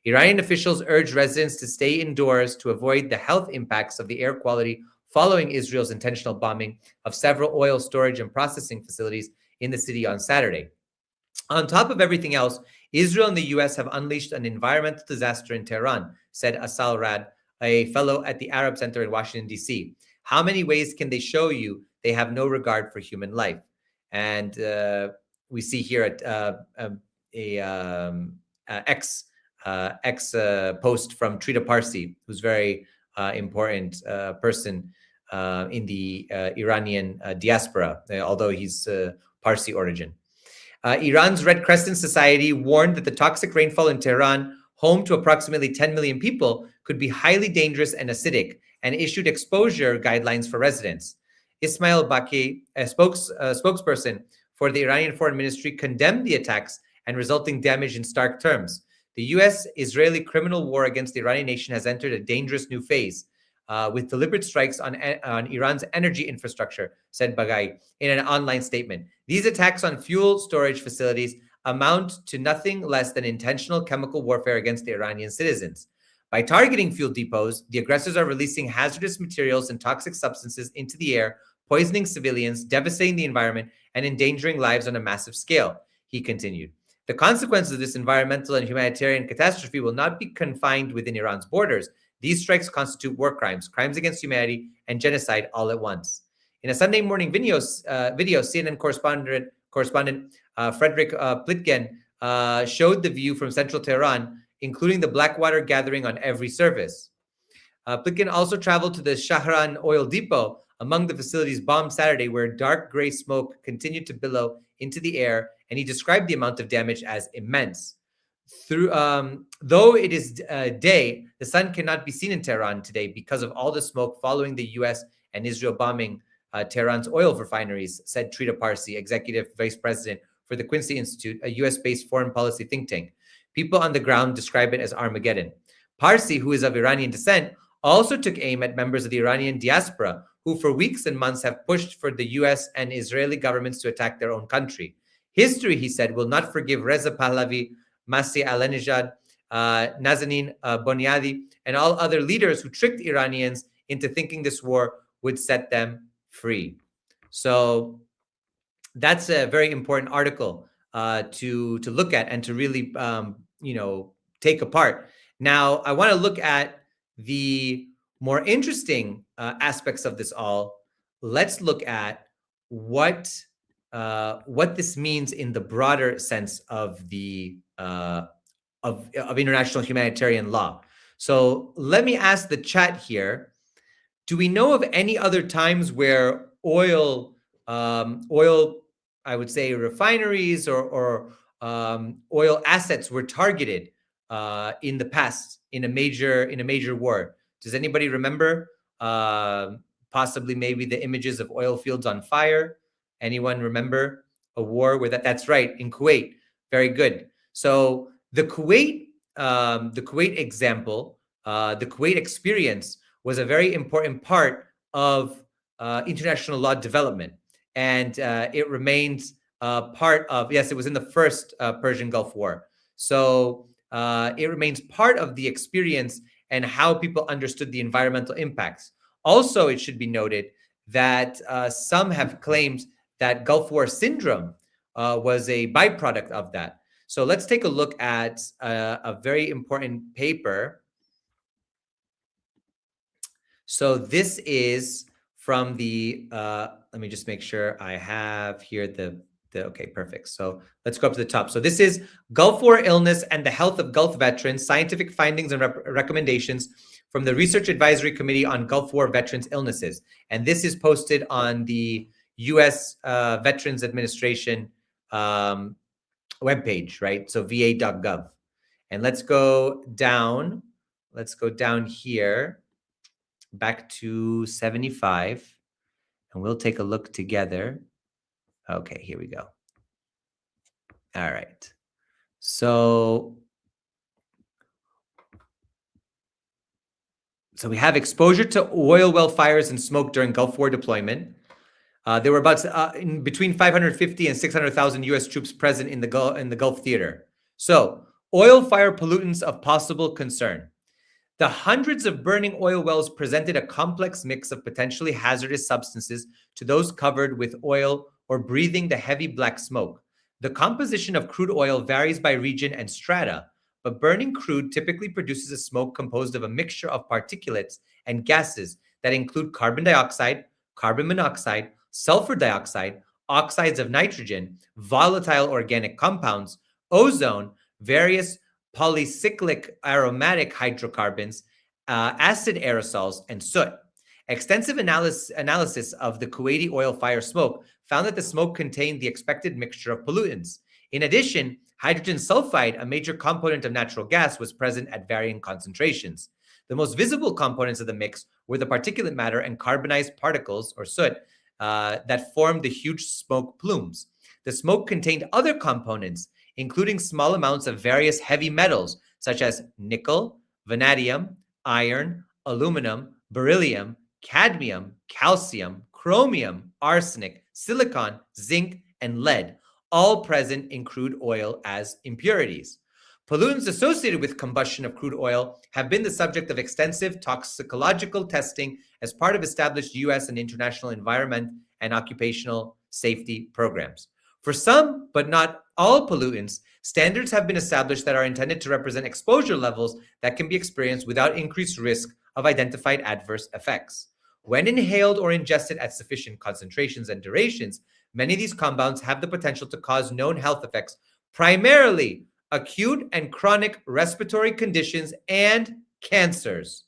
Iranian officials urged residents to stay indoors to avoid the health impacts of the air quality following Israel's intentional bombing of several oil storage and processing facilities in the city on Saturday. On top of everything else, Israel and the US have unleashed an environmental disaster in Tehran, said Asal Rad, a fellow at the Arab Center in Washington, D.C. How many ways can they show you they have no regard for human life? And we see here X post from Trita Parsi, who's very important person in the Iranian diaspora, although he's Parsi origin. Iran's Red Crescent Society warned that the toxic rainfall in Tehran, home to approximately 10 million people, could be highly dangerous and acidic, and issued exposure guidelines for residents. Ismail Baki, a spokesperson for the Iranian Foreign Ministry, condemned the attacks and resulting damage in stark terms. The US-Israeli criminal war against the Iranian nation has entered a dangerous new phase, with deliberate strikes on Iran's energy infrastructure, said Baghai in an online statement. These attacks on fuel storage facilities amount to nothing less than intentional chemical warfare against the Iranian citizens. By targeting fuel depots, the aggressors are releasing hazardous materials and toxic substances into the air, poisoning civilians, devastating the environment, and endangering lives on a massive scale, he continued. The consequences of this environmental and humanitarian catastrophe will not be confined within Iran's borders. These strikes constitute war crimes, crimes against humanity, and genocide all at once. In a Sunday morning video, CNN correspondent Frederick Plitgen showed the view from central Tehran, including the Blackwater gathering on every service. Plitgen also traveled to the Shahran oil depot among the facilities bombed Saturday, where dark gray smoke continued to billow into the air, and he described the amount of damage as immense. Though it is day, the sun cannot be seen in Tehran today because of all the smoke following the US and Israel bombing Tehran's oil refineries, said Trita Parsi, executive vice president for the Quincy Institute, a US-based foreign policy think tank. People on the ground describe it as Armageddon. Parsi, who is of Iranian descent, also took aim at members of the Iranian diaspora, who for weeks and months have pushed for the US and Israeli governments to attack their own country. History, he said, will not forgive Reza Pahlavi, Masih Alinejad, Nazanin Boniadi, and all other leaders who tricked Iranians into thinking this war would set them free. So that's a very important article to look at and to really take apart. Now, I want to look at the more interesting aspects of this all. Let's look at what this means in the broader sense of the of international humanitarian law. So let me ask the chat here: do we know of any other times where oil, I would say, refineries or oil assets were targeted in the past in a major war. Does anybody remember? Possibly maybe the images of oil fields on fire. Anyone remember a war where that's right, in Kuwait. Very good. So the Kuwait example, the Kuwait experience was a very important part of international law development. And it remains part of, yes, it was in the first Persian Gulf War. So it remains part of the experience and how people understood the environmental impacts. Also, it should be noted that some have claimed that Gulf War syndrome was a byproduct of that. So let's take a look at a very important paper. So this is from the, let me just make sure I have here okay, perfect. So let's go up to the top. So this is Gulf War Illness and the Health of Gulf Veterans, Scientific Findings and Recommendations from the Research Advisory Committee on Gulf War Veterans Illnesses. And this is posted on the US Veterans Administration webpage, right? So va.gov. And let's go down. Let's go down here back to 75, and we'll take a look together. Okay, here we go. All right. So we have exposure to oil well fires and smoke during Gulf War deployment. There were about between 550 and 600,000 U.S. troops present in the Gulf theater. So oil fire pollutants of possible concern. The hundreds of burning oil wells presented a complex mix of potentially hazardous substances to those covered with oil or breathing the heavy black smoke. The composition of crude oil varies by region and strata, but burning crude typically produces a smoke composed of a mixture of particulates and gases that include carbon dioxide, carbon monoxide, sulfur dioxide, oxides of nitrogen, volatile organic compounds, ozone, various polycyclic aromatic hydrocarbons, acid aerosols, and soot. Extensive analysis of the Kuwaiti oil fire smoke found that the smoke contained the expected mixture of pollutants. In addition, hydrogen sulfide, a major component of natural gas, was present at varying concentrations. The most visible components of the mix were the particulate matter and carbonized particles, or soot, that formed the huge smoke plumes. The smoke contained other components, including small amounts of various heavy metals, such as nickel, vanadium, iron, aluminum, beryllium, cadmium, calcium, chromium, arsenic, silicon, zinc, and lead, all present in crude oil as impurities. Pollutants associated with combustion of crude oil have been the subject of extensive toxicological testing as part of established U.S. and international environment and occupational safety programs. For some, but not all pollutants, standards have been established that are intended to represent exposure levels that can be experienced without increased risk of identified adverse effects. When inhaled or ingested at sufficient concentrations and durations, many of these compounds have the potential to cause known health effects, primarily acute and chronic respiratory conditions and cancers.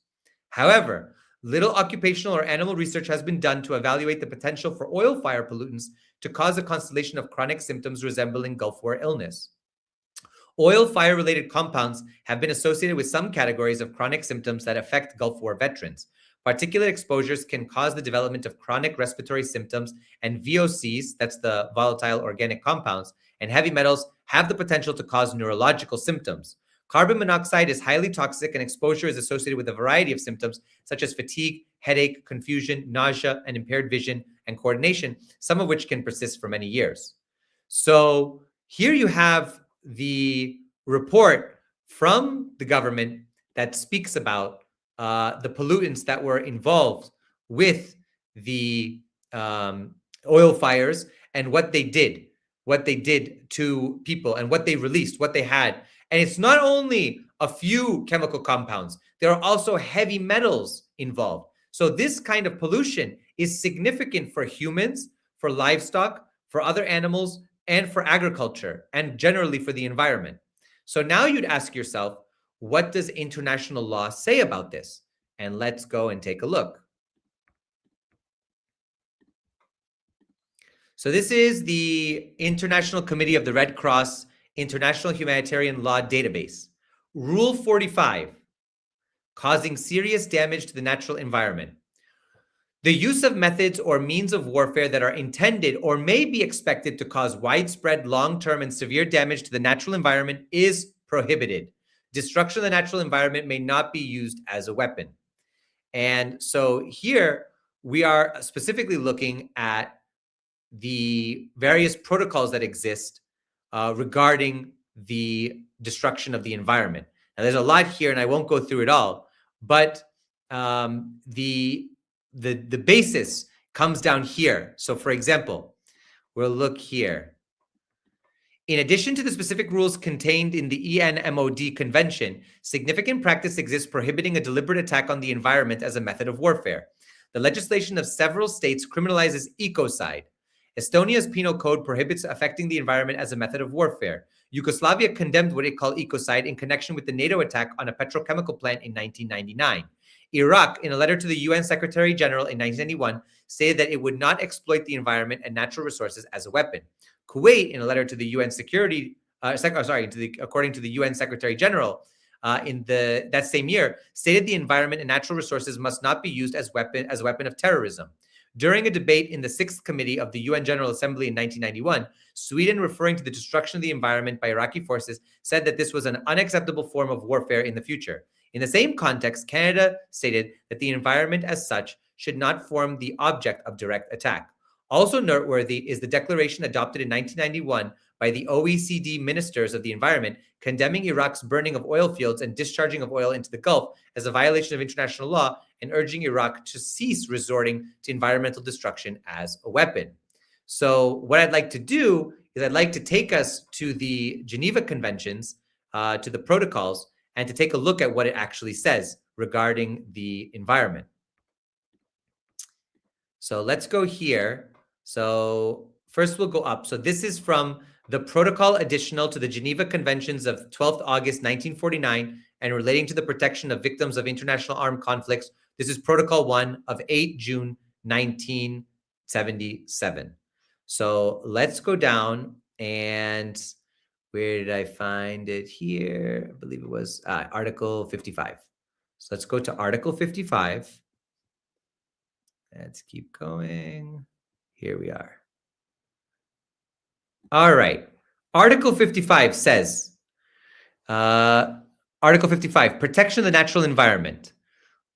However, little occupational or animal research has been done to evaluate the potential for oil fire pollutants to cause a constellation of chronic symptoms resembling Gulf War illness. Oil fire-related compounds have been associated with some categories of chronic symptoms that affect Gulf War veterans. Particulate exposures can cause the development of chronic respiratory symptoms, and VOCs, that's the volatile organic compounds, and heavy metals have the potential to cause neurological symptoms. Carbon monoxide is highly toxic, and exposure is associated with a variety of symptoms such as fatigue, headache, confusion, nausea, and impaired vision and coordination, some of which can persist for many years. So here you have the report from the government that speaks about the pollutants that were involved with the oil fires and what they did to people and what they released, what they had. And it's not only a few chemical compounds, there are also heavy metals involved. So this kind of pollution is significant for humans, for livestock, for other animals, and for agriculture, and generally for the environment. So now you'd ask yourself, what does international law say about this? And let's go and take a look. So this is the International Committee of the Red Cross International Humanitarian Law Database. Rule 45, causing serious damage to the natural environment. The use of methods or means of warfare that are intended or may be expected to cause widespread, long-term, and severe damage to the natural environment is prohibited. Destruction of the natural environment may not be used as a weapon. And so here we are specifically looking at the various protocols that exist regarding the destruction of the environment. Now, there's a lot here, and I won't go through it all, but the basis comes down here. So, for example, we'll look here. In addition to the specific rules contained in the ENMOD Convention, significant practice exists prohibiting a deliberate attack on the environment as a method of warfare. The legislation of several states criminalizes ecocide. Estonia's penal code prohibits affecting the environment as a method of warfare. Yugoslavia condemned what it called ecocide in connection with the NATO attack on a petrochemical plant in 1999. Iraq, in a letter to the UN Secretary General in 1991, stated that it would not exploit the environment and natural resources as a weapon. Kuwait, in a letter to the UN according to the UN Secretary General in that same year, stated the environment and natural resources must not be used as a weapon of terrorism. During a debate in the 6th Committee of the UN General Assembly in 1991, Sweden, referring to the destruction of the environment by Iraqi forces, said that this was an unacceptable form of warfare in the future. In the same context, Canada stated that the environment as such should not form the object of direct attack. Also noteworthy is the declaration adopted in 1991 by the OECD Ministers of the Environment, condemning Iraq's burning of oil fields and discharging of oil into the Gulf as a violation of international law, and urging Iraq to cease resorting to environmental destruction as a weapon. So what I'd like to do is I'd like to take us to the Geneva Conventions, to the protocols, and to take a look at what it actually says regarding the environment. So let's go here. So first we'll go up. So this is from the protocol additional to the Geneva Conventions of 12th August 1949 and relating to the protection of victims of international armed conflicts. This is Protocol 1 of 8 June 1977. So let's go down, and where did I find it here? I believe it was Article 55. So let's go to Article 55. Let's keep going. Here we are. All right. Article 55 says, Article 55, protection of the natural environment.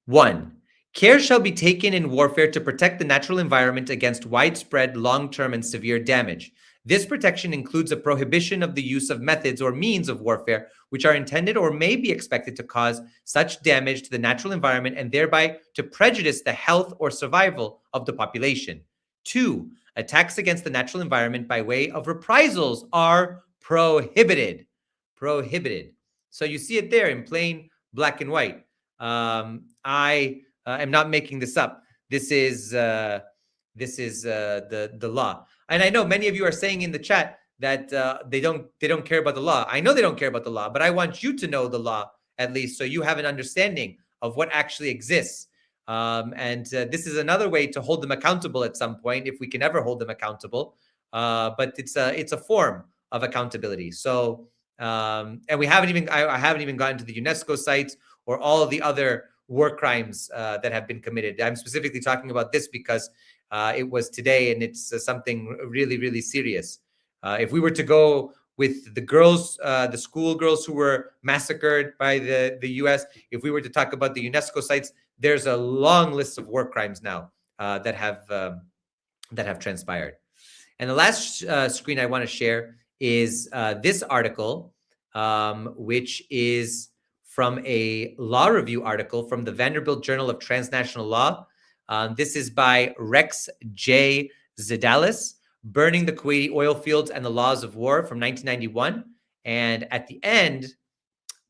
1. Care shall be taken in warfare to protect the natural environment against widespread, long-term, and severe damage. This protection includes a prohibition of the use of methods or means of warfare which are intended or may be expected to cause such damage to the natural environment and thereby to prejudice the health or survival of the population. 2. Attacks against the natural environment by way of reprisals are prohibited. Prohibited. So you see it there in plain black and white. I am not making this up. This is the law. And I know many of you are saying in the chat that they don't care about the law. I know they don't care about the law, but I want you to know the law at least, so you have an understanding of what actually exists. This is another way to hold them accountable at some point, if we can ever hold them accountable. But it's a form of accountability. So, and I haven't even gotten to the UNESCO sites or all of the other war crimes that have been committed. I'm specifically talking about this because it was today, and it's something really, really serious. If we were to go with the girls, the school girls who were massacred by the US, if we were to talk about the UNESCO sites, there's a long list of war crimes now that have transpired. And the last screen I want to share is this article, which is from a law review article from the Vanderbilt Journal of Transnational Law. This is by Rex J. Zedalis, Burning the Kuwaiti Oil Fields and the Laws of War from 1991. And at the end,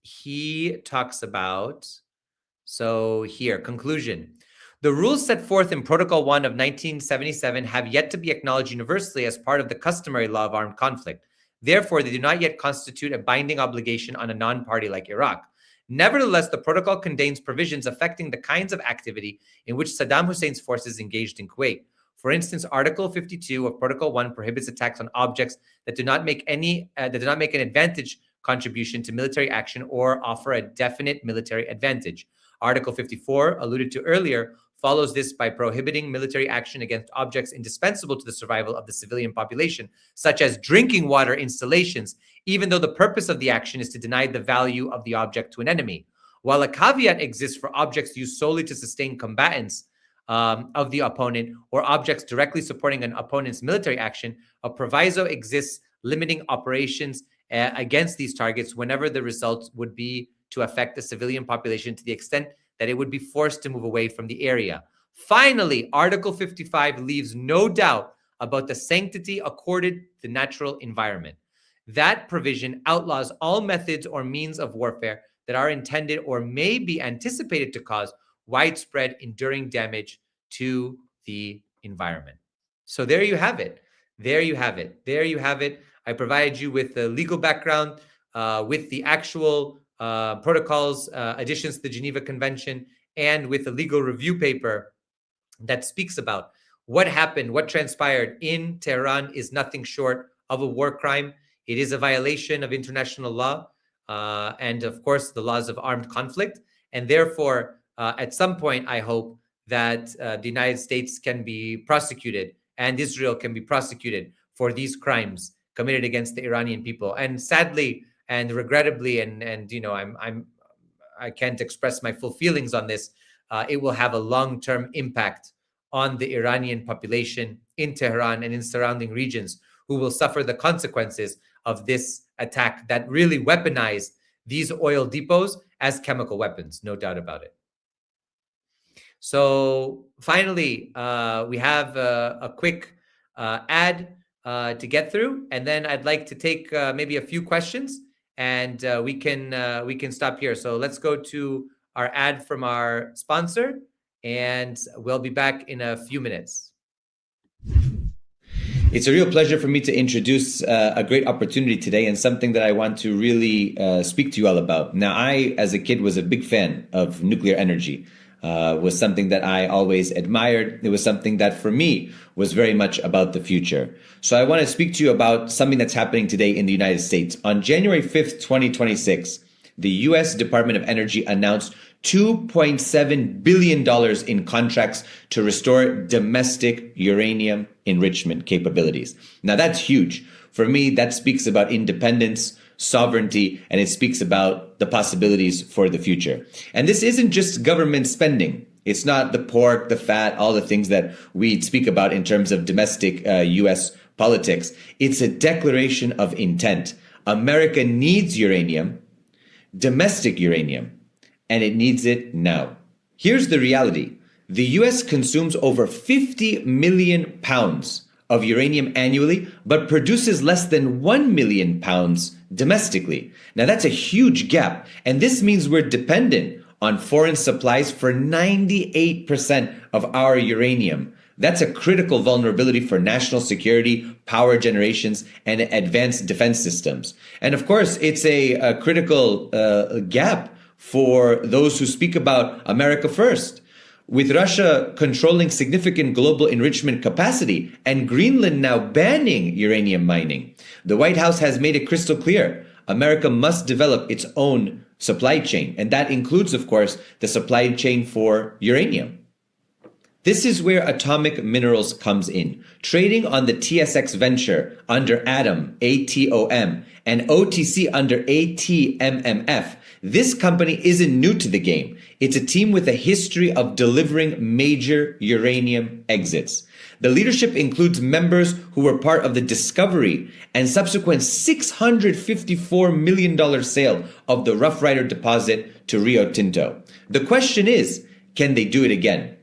he talks about, so here, conclusion. The rules set forth in Protocol 1 of 1977 have yet to be acknowledged universally as part of the customary law of armed conflict. Therefore, they do not yet constitute a binding obligation on a non-party like Iraq. Nevertheless, the protocol contains provisions affecting the kinds of activity in which Saddam Hussein's forces engaged in Kuwait. For instance, Article 52 of Protocol 1 prohibits attacks on objects that do not make an advantage contribution to military action or offer a definite military advantage. Article 54, alluded to earlier, follows this by prohibiting military action against objects indispensable to the survival of the civilian population, such as drinking water installations, even though the purpose of the action is to deny the value of the object to an enemy. While a caveat exists for objects used solely to sustain combatants of the opponent or objects directly supporting an opponent's military action, a proviso exists limiting operations against these targets whenever the result would be to affect the civilian population to the extent that it would be forced to move away from the area. Finally, Article 55 leaves no doubt about the sanctity accorded to natural environment. That provision outlaws all methods or means of warfare that are intended or may be anticipated to cause widespread, enduring damage to the environment. So there you have it. There you have it. There you have it. I provided you with the legal background, with the actual protocols, additions to the Geneva Convention, and with a legal review paper that speaks about what happened, what transpired in Tehran is nothing short of a war crime. It is a violation of international law and, of course, the laws of armed conflict. And therefore, at some point, I hope that the United States can be prosecuted and Israel can be prosecuted for these crimes committed against the Iranian people. And sadly and regrettably, and you know, I can't express my full feelings on this, it will have a long-term impact on the Iranian population in Tehran and in surrounding regions, who will suffer the consequences of this attack that really weaponized these oil depots as chemical weapons, no doubt about it. So finally, we have a quick ad to get through, and then I'd like to take maybe a few questions, and we can stop here. So let's go to our ad from our sponsor, and we'll be back in a few minutes. It's a real pleasure for me to introduce a great opportunity today, and something that I want to really speak to you all about. Now, I, as a kid, was a big fan of nuclear energy. Was something that I always admired. It was something that, for me, was very much about the future. So I want to speak to you about something that's happening today in the United States. On January 5th, 2026, the U.S. Department of Energy announced $2.7 billion in contracts to restore domestic uranium enrichment capabilities. Now, that's huge. For me, that speaks about independence, sovereignty, and it speaks about the possibilities for the future. And this isn't just government spending. It's not the pork, the fat, all the things that we speak about in terms of domestic U.S. politics. It's a declaration of intent. America needs uranium, domestic uranium, and it needs it now. Here's the reality. The U.S. consumes over 50 million pounds of uranium annually, but produces less than 1 million pounds domestically. Now, that's a huge gap. And this means we're dependent on foreign supplies for 98% of our uranium. That's a critical vulnerability for national security, power generations, and advanced defense systems. And of course, it's a critical gap for those who speak about America first. With Russia controlling significant global enrichment capacity and Greenland now banning uranium mining, the White House has made it crystal clear America must develop its own supply chain. And that includes, of course, the supply chain for uranium. This is where Atomic Minerals comes in. Trading on the TSX Venture under ATOM, ATOM, and OTC under ATMMF, this company isn't new to the game. It's a team with a history of delivering major uranium exits. The leadership includes members who were part of the discovery and subsequent $654 million sale of the Rough Rider deposit to Rio Tinto. The question is, can they do it again?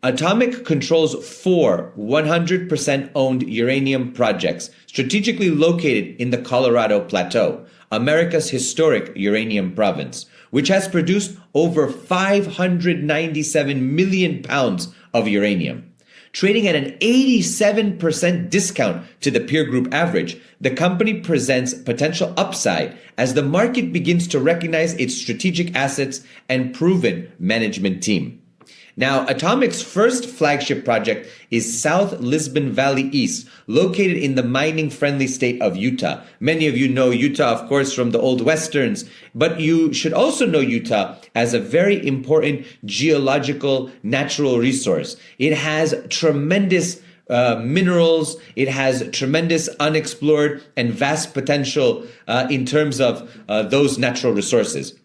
Atomic controls 4 100% owned uranium projects strategically located in the Colorado Plateau, America's historic uranium province, which has produced over 597 million pounds of uranium. Trading at an 87% discount to the peer group average, the company presents potential upside as the market begins to recognize its strategic assets and proven management team. Now, Atomic's first flagship project is South Lisbon Valley East, located in the mining-friendly state of Utah. Many of you know Utah, of course, from the old westerns, but you should also know Utah as a very important geological natural resource. It has tremendous minerals. It has tremendous unexplored and vast potential in terms of those natural resources.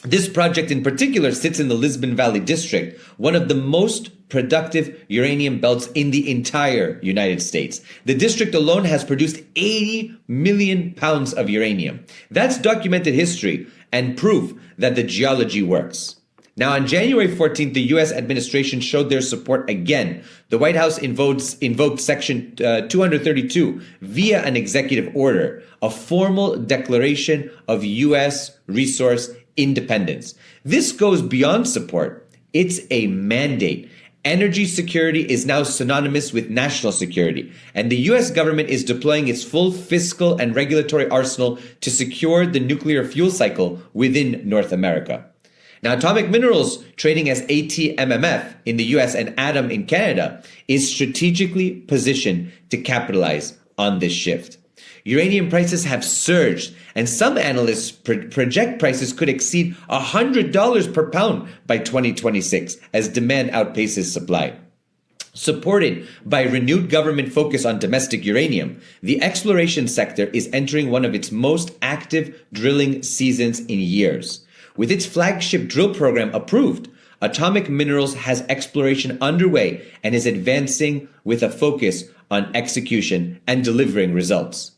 This project in particular sits in the Lisbon Valley district, one of the most productive uranium belts in the entire United States. The district alone has produced 80 million pounds of uranium. That's documented history and proof that the geology works. Now, on January 14th, the U.S. administration showed their support again. The White House invoked Section 232 via an executive order, a formal declaration of U.S. resource independence. This goes beyond support. It's a mandate. Energy security is now synonymous with national security, and the U.S. government is deploying its full fiscal and regulatory arsenal to secure the nuclear fuel cycle within North America. Now, Atomic Minerals, trading as ATMMF in the US and Atom in Canada, is strategically positioned to capitalize on this shift. Uranium prices have surged, and some analysts project prices could exceed $100 per pound by 2026 as demand outpaces supply. Supported by renewed government focus on domestic uranium, the exploration sector is entering one of its most active drilling seasons in years. With its flagship drill program approved, Atomic Minerals has exploration underway and is advancing with a focus on execution and delivering results.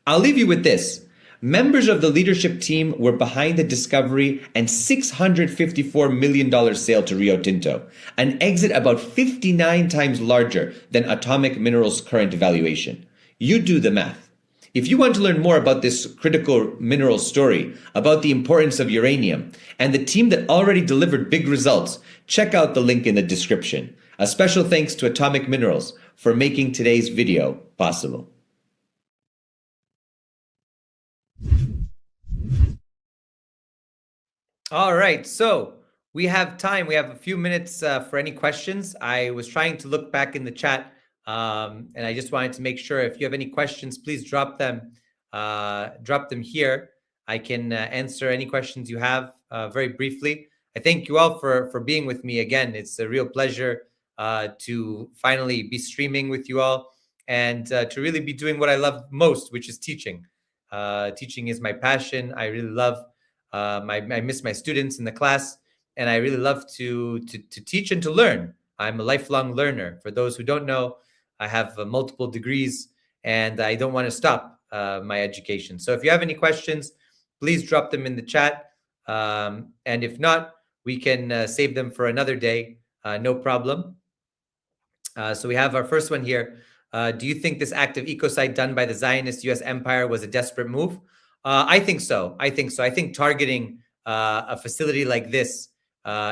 I'll leave you with this. Members of the leadership team were behind the discovery and $654 million sale to Rio Tinto, an exit about 59 times larger than Atomic Minerals' current valuation. You do the math. If you want to learn more about this critical mineral story, about the importance of uranium, and the team that already delivered big results, check out the link in the description. A special thanks to Atomic Minerals for making today's video possible. All right, so we have time. We have a few minutes for any questions. I was trying to look back in the chat, and I just wanted to make sure if you have any questions, please drop them here. I can answer any questions you have very briefly. I thank you all for being with me again. It's a real pleasure to finally be streaming with you all and to really be doing what I love most, which is teaching. Teaching is my passion. I really love I miss my students in the class, and I really love to teach and to learn. I'm a lifelong learner. For those who don't know, I have multiple degrees, and I don't want to stop my education. So if you have any questions, please drop them in the chat. And if not, we can save them for another day. No problem. So we have our first one here. Do you think this act of ecocide done by the Zionist U.S. empire was a desperate move? I think so. I think targeting a facility like this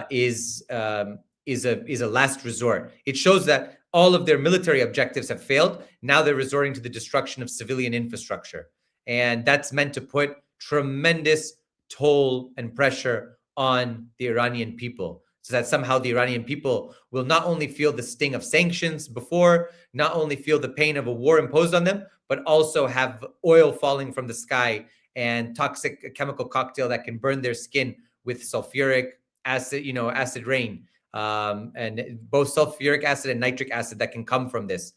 is a last resort. It shows that all of their military objectives have failed. Now they're resorting to the destruction of civilian infrastructure, and that's meant to put tremendous toll and pressure on the Iranian people, so that somehow the Iranian people will not only feel the sting of sanctions before, not only feel the pain of a war imposed on them, but also have oil falling from the sky and toxic chemical cocktail that can burn their skin with sulfuric acid, acid rain, and both sulfuric acid and nitric acid that can come from this,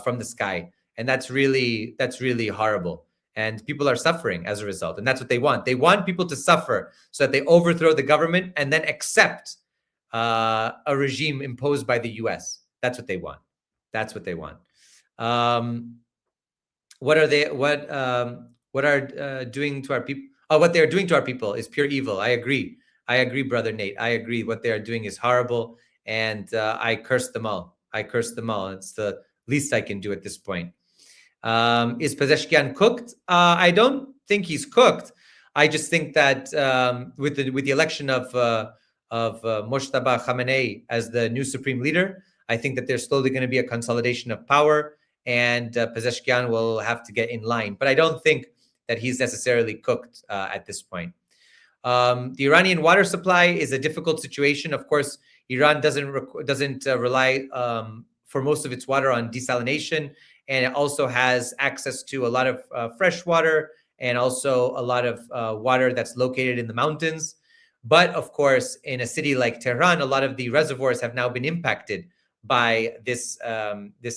from the sky. And that's really horrible. And people are suffering as a result. And that's what they want. They want people to suffer so that they overthrow the government and then accept a regime imposed by the US. That's what they want. That's what they want. What are doing to our people? Oh, what they are doing to our people is pure evil. I agree, brother Nate. I agree. What they are doing is horrible, and I curse them all. It's the least I can do at this point. Is Pezeshkian cooked? I don't think he's cooked. I just think that with the election of Mojtaba Khamenei as the new supreme leader, I think that there's slowly going to be a consolidation of power, and Pezeshkian will have to get in line. But I don't think that he's necessarily cooked at this point. The Iranian water supply is a difficult situation. Of course, Iran doesn't rely for most of its water on desalination, and it also has access to a lot of fresh water and also a lot of water that's located in the mountains. But of course, in a city like Tehran, a lot of the reservoirs have now been impacted by this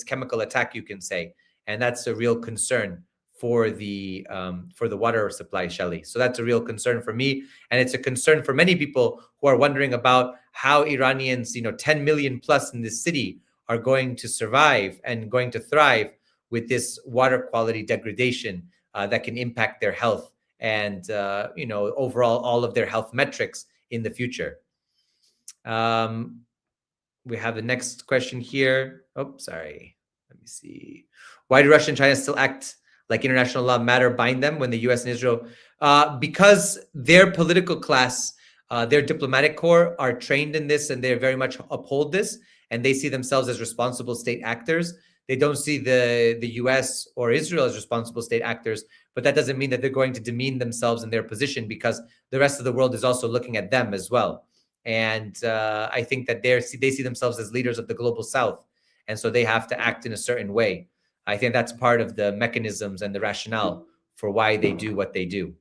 chemical attack, you can say, and that's a real concern for the water supply, Shelley. So that's a real concern for me, and it's a concern for many people who are wondering about how Iranians, 10 million plus in this city, are going to survive and going to thrive with this water quality degradation that can impact their health and overall all of their health metrics in the future. We have the next question here. Oh, sorry. Let me see. Why do Russia and China still act like international law matter bind them when the US and Israel? Because their political class, their diplomatic corps are trained in this, and they very much uphold this, and they see themselves as responsible state actors. They don't see the US or Israel as responsible state actors, but that doesn't mean that they're going to demean themselves in their position, because the rest of the world is also looking at them as well. And I think that they see themselves as leaders of the global South, and so they have to act in a certain way. I think that's part of the mechanisms and the rationale for why they do what they do.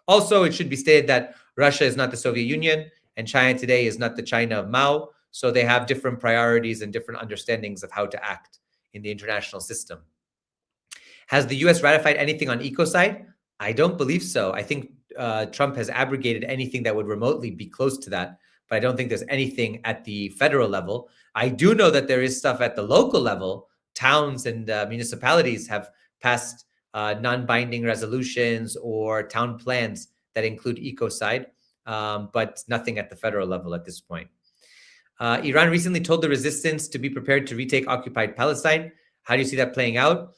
Also, it should be stated that Russia is not the Soviet Union, and China today is not the China of Mao, so they have different priorities and different understandings of how to act in the international system. Has the US ratified anything on ecocide? I don't believe so. I think Trump has abrogated anything that would remotely be close to that, but I don't think there's anything at the federal level. I do know that there is stuff at the local level. Towns and municipalities have passed non-binding resolutions or town plans that include ecocide, but nothing at the federal level at this point. Iran recently told the resistance to be prepared to retake occupied Palestine. How do you see that playing out?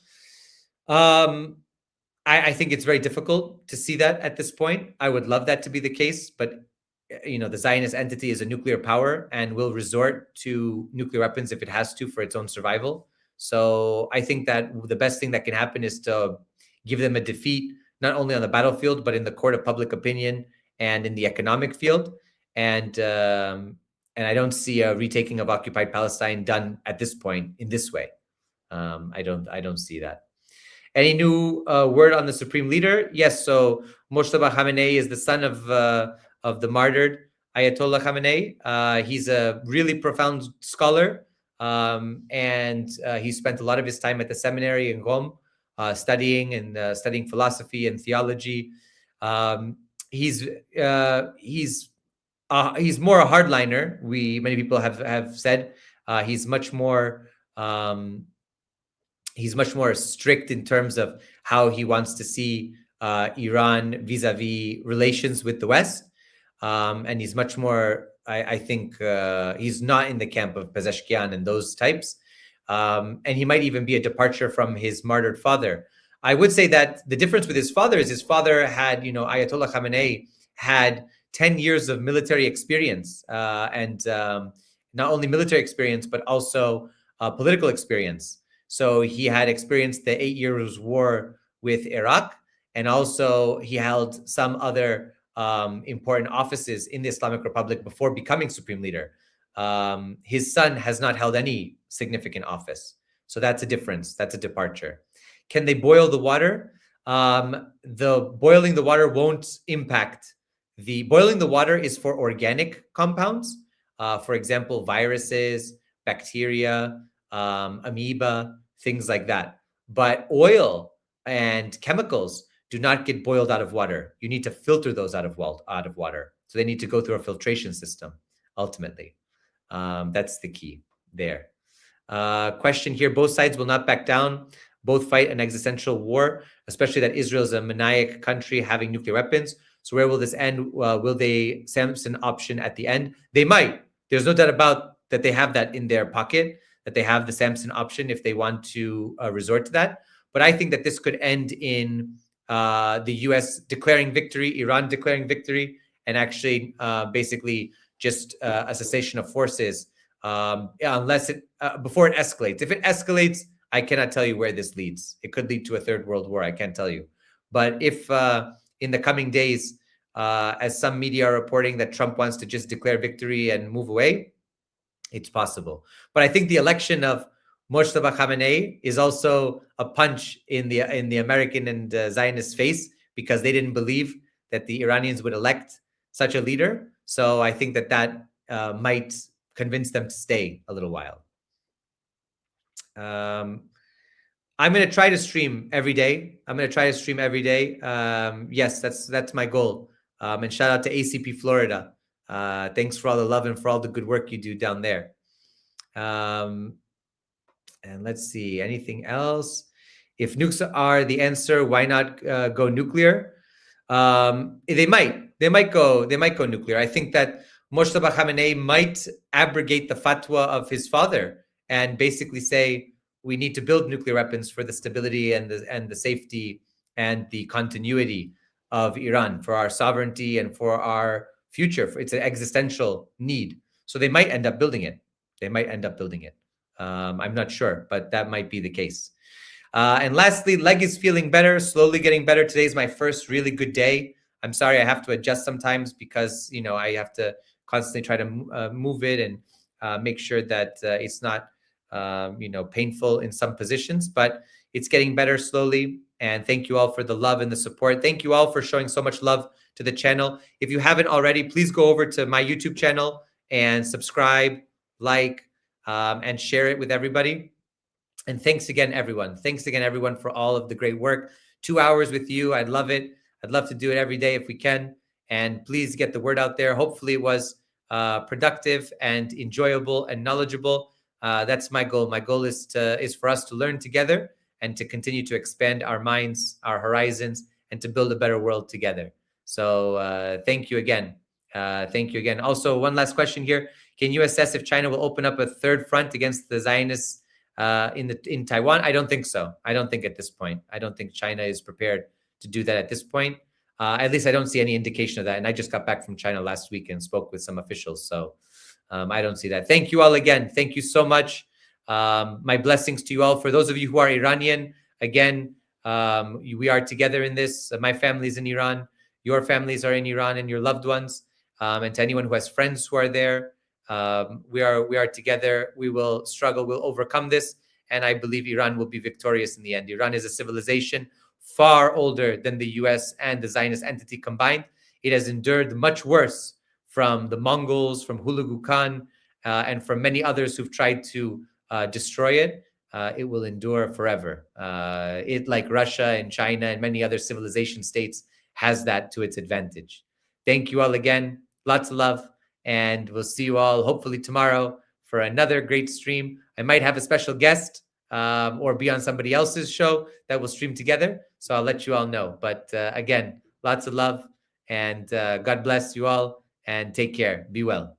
I think it's very difficult to see that at this point. I would love that to be the case, but the Zionist entity is a nuclear power and will resort to nuclear weapons if it has to for its own survival. So I think that the best thing that can happen is to give them a defeat, not only on the battlefield, but in the court of public opinion and in the economic field. And I don't see a retaking of occupied Palestine done at this point in this way. I don't see that. Any new word on the supreme leader? Yes. So Mojtaba Khamenei is the son of the martyred Ayatollah Khamenei. He's a really profound scholar, and he spent a lot of his time at the seminary in Rome, studying philosophy and theology. He's more a hardliner. Many people have said he's much more strict in terms of how he wants to see Iran vis-a-vis relations with the West. And he's much more, I think, he's not in the camp of Pezeshkian and those types. And he might even be a departure from his martyred father. I would say that the difference with his father is his father had, Ayatollah Khamenei had 10 years of military experience, and not only military experience, but also political experience. So he had experienced the 8 Years' War with Iraq, and also he held some other important offices in the Islamic Republic before becoming supreme leader. His son has not held any significant office. So that's a difference. That's a departure. Can they boil the water? Boiling the water won't impact. Boiling the water is for organic compounds. For example, viruses, bacteria, amoeba, things like that. But oil and chemicals do not get boiled out of water. You need to filter those out of water. So they need to go through a filtration system, ultimately. That's the key there. Question here, both sides will not back down. Both fight an existential war, especially that Israel is a maniac country having nuclear weapons. So where will this end? Will they Samson option at the end? They might. There's no doubt about that they have that in their pocket, that they have the Samson option if they want to resort to that. But I think that this could end in the US declaring victory, Iran declaring victory, and actually basically just a cessation of forces unless before it escalates. If it escalates, I cannot tell you where this leads. It could lead to a third world war. I can't tell you. But if in the coming days, as some media are reporting that Trump wants to just declare victory and move away, It's possible. But I think the election of Mojtaba Khamenei is also a punch in the American and Zionist face, because they didn't believe that the Iranians would elect such a leader. So I think that might convince them to stay a little while. I'm going to try to stream every day. Yes, that's my goal. And shout out to ACP Florida. Thanks for all the love and for all the good work you do down there. And let's see, anything else? If nukes are the answer, why not go nuclear? They might go nuclear. I think that Mojtaba Khamenei might abrogate the fatwa of his father and basically say we need to build nuclear weapons for the stability and the safety and the continuity of Iran, for our sovereignty and for our future. It's an existential need. So they might end up building it. I'm not sure, but that might be the case. And lastly, leg is feeling better, slowly getting better. Today's my first really good day. I'm sorry, I have to adjust sometimes because, I have to constantly try to move it and make sure that it's not, painful in some positions, but it's getting better slowly. And thank you all for the love and the support. Thank you all for showing so much love to the channel. If you haven't already, please go over to my YouTube channel and subscribe, like, and share it with everybody. And thanks again, everyone. For all of the great work. 2 hours with you. I'd love it. I'd love to do it every day if we can. And please get the word out there. Hopefully it was productive and enjoyable and knowledgeable. That's my goal. My goal is for us to learn together and to continue to expand our minds, our horizons, and to build a better world together. So thank you again. Also, one last question here. Can you assess if China will open up a third front against the Zionists in Taiwan? I don't think so. I don't think at this point. I don't think China is prepared to do that at this point. At least I don't see any indication of that. And I just got back from China last week and spoke with some officials. So I don't see that. Thank you all again. Thank you so much. My blessings to you all. For those of you who are Iranian, again, we are together in this. My family's in Iran. Your families are in Iran and your loved ones. And to anyone who has friends who are there, we are together. We will struggle. We'll overcome this. And I believe Iran will be victorious in the end. Iran is a civilization far older than the US and the Zionist entity combined. It has endured much worse from the Mongols, from Hulagu Khan, and from many others who've tried to destroy it. It will endure forever. It, like Russia and China and many other civilization states, has that to its advantage. Thank you all again. Lots of love. And we'll see you all hopefully tomorrow for another great stream. I might have a special guest or be on somebody else's show that will stream together. So I'll let you all know. But again, lots of love and God bless you all and take care. Be well.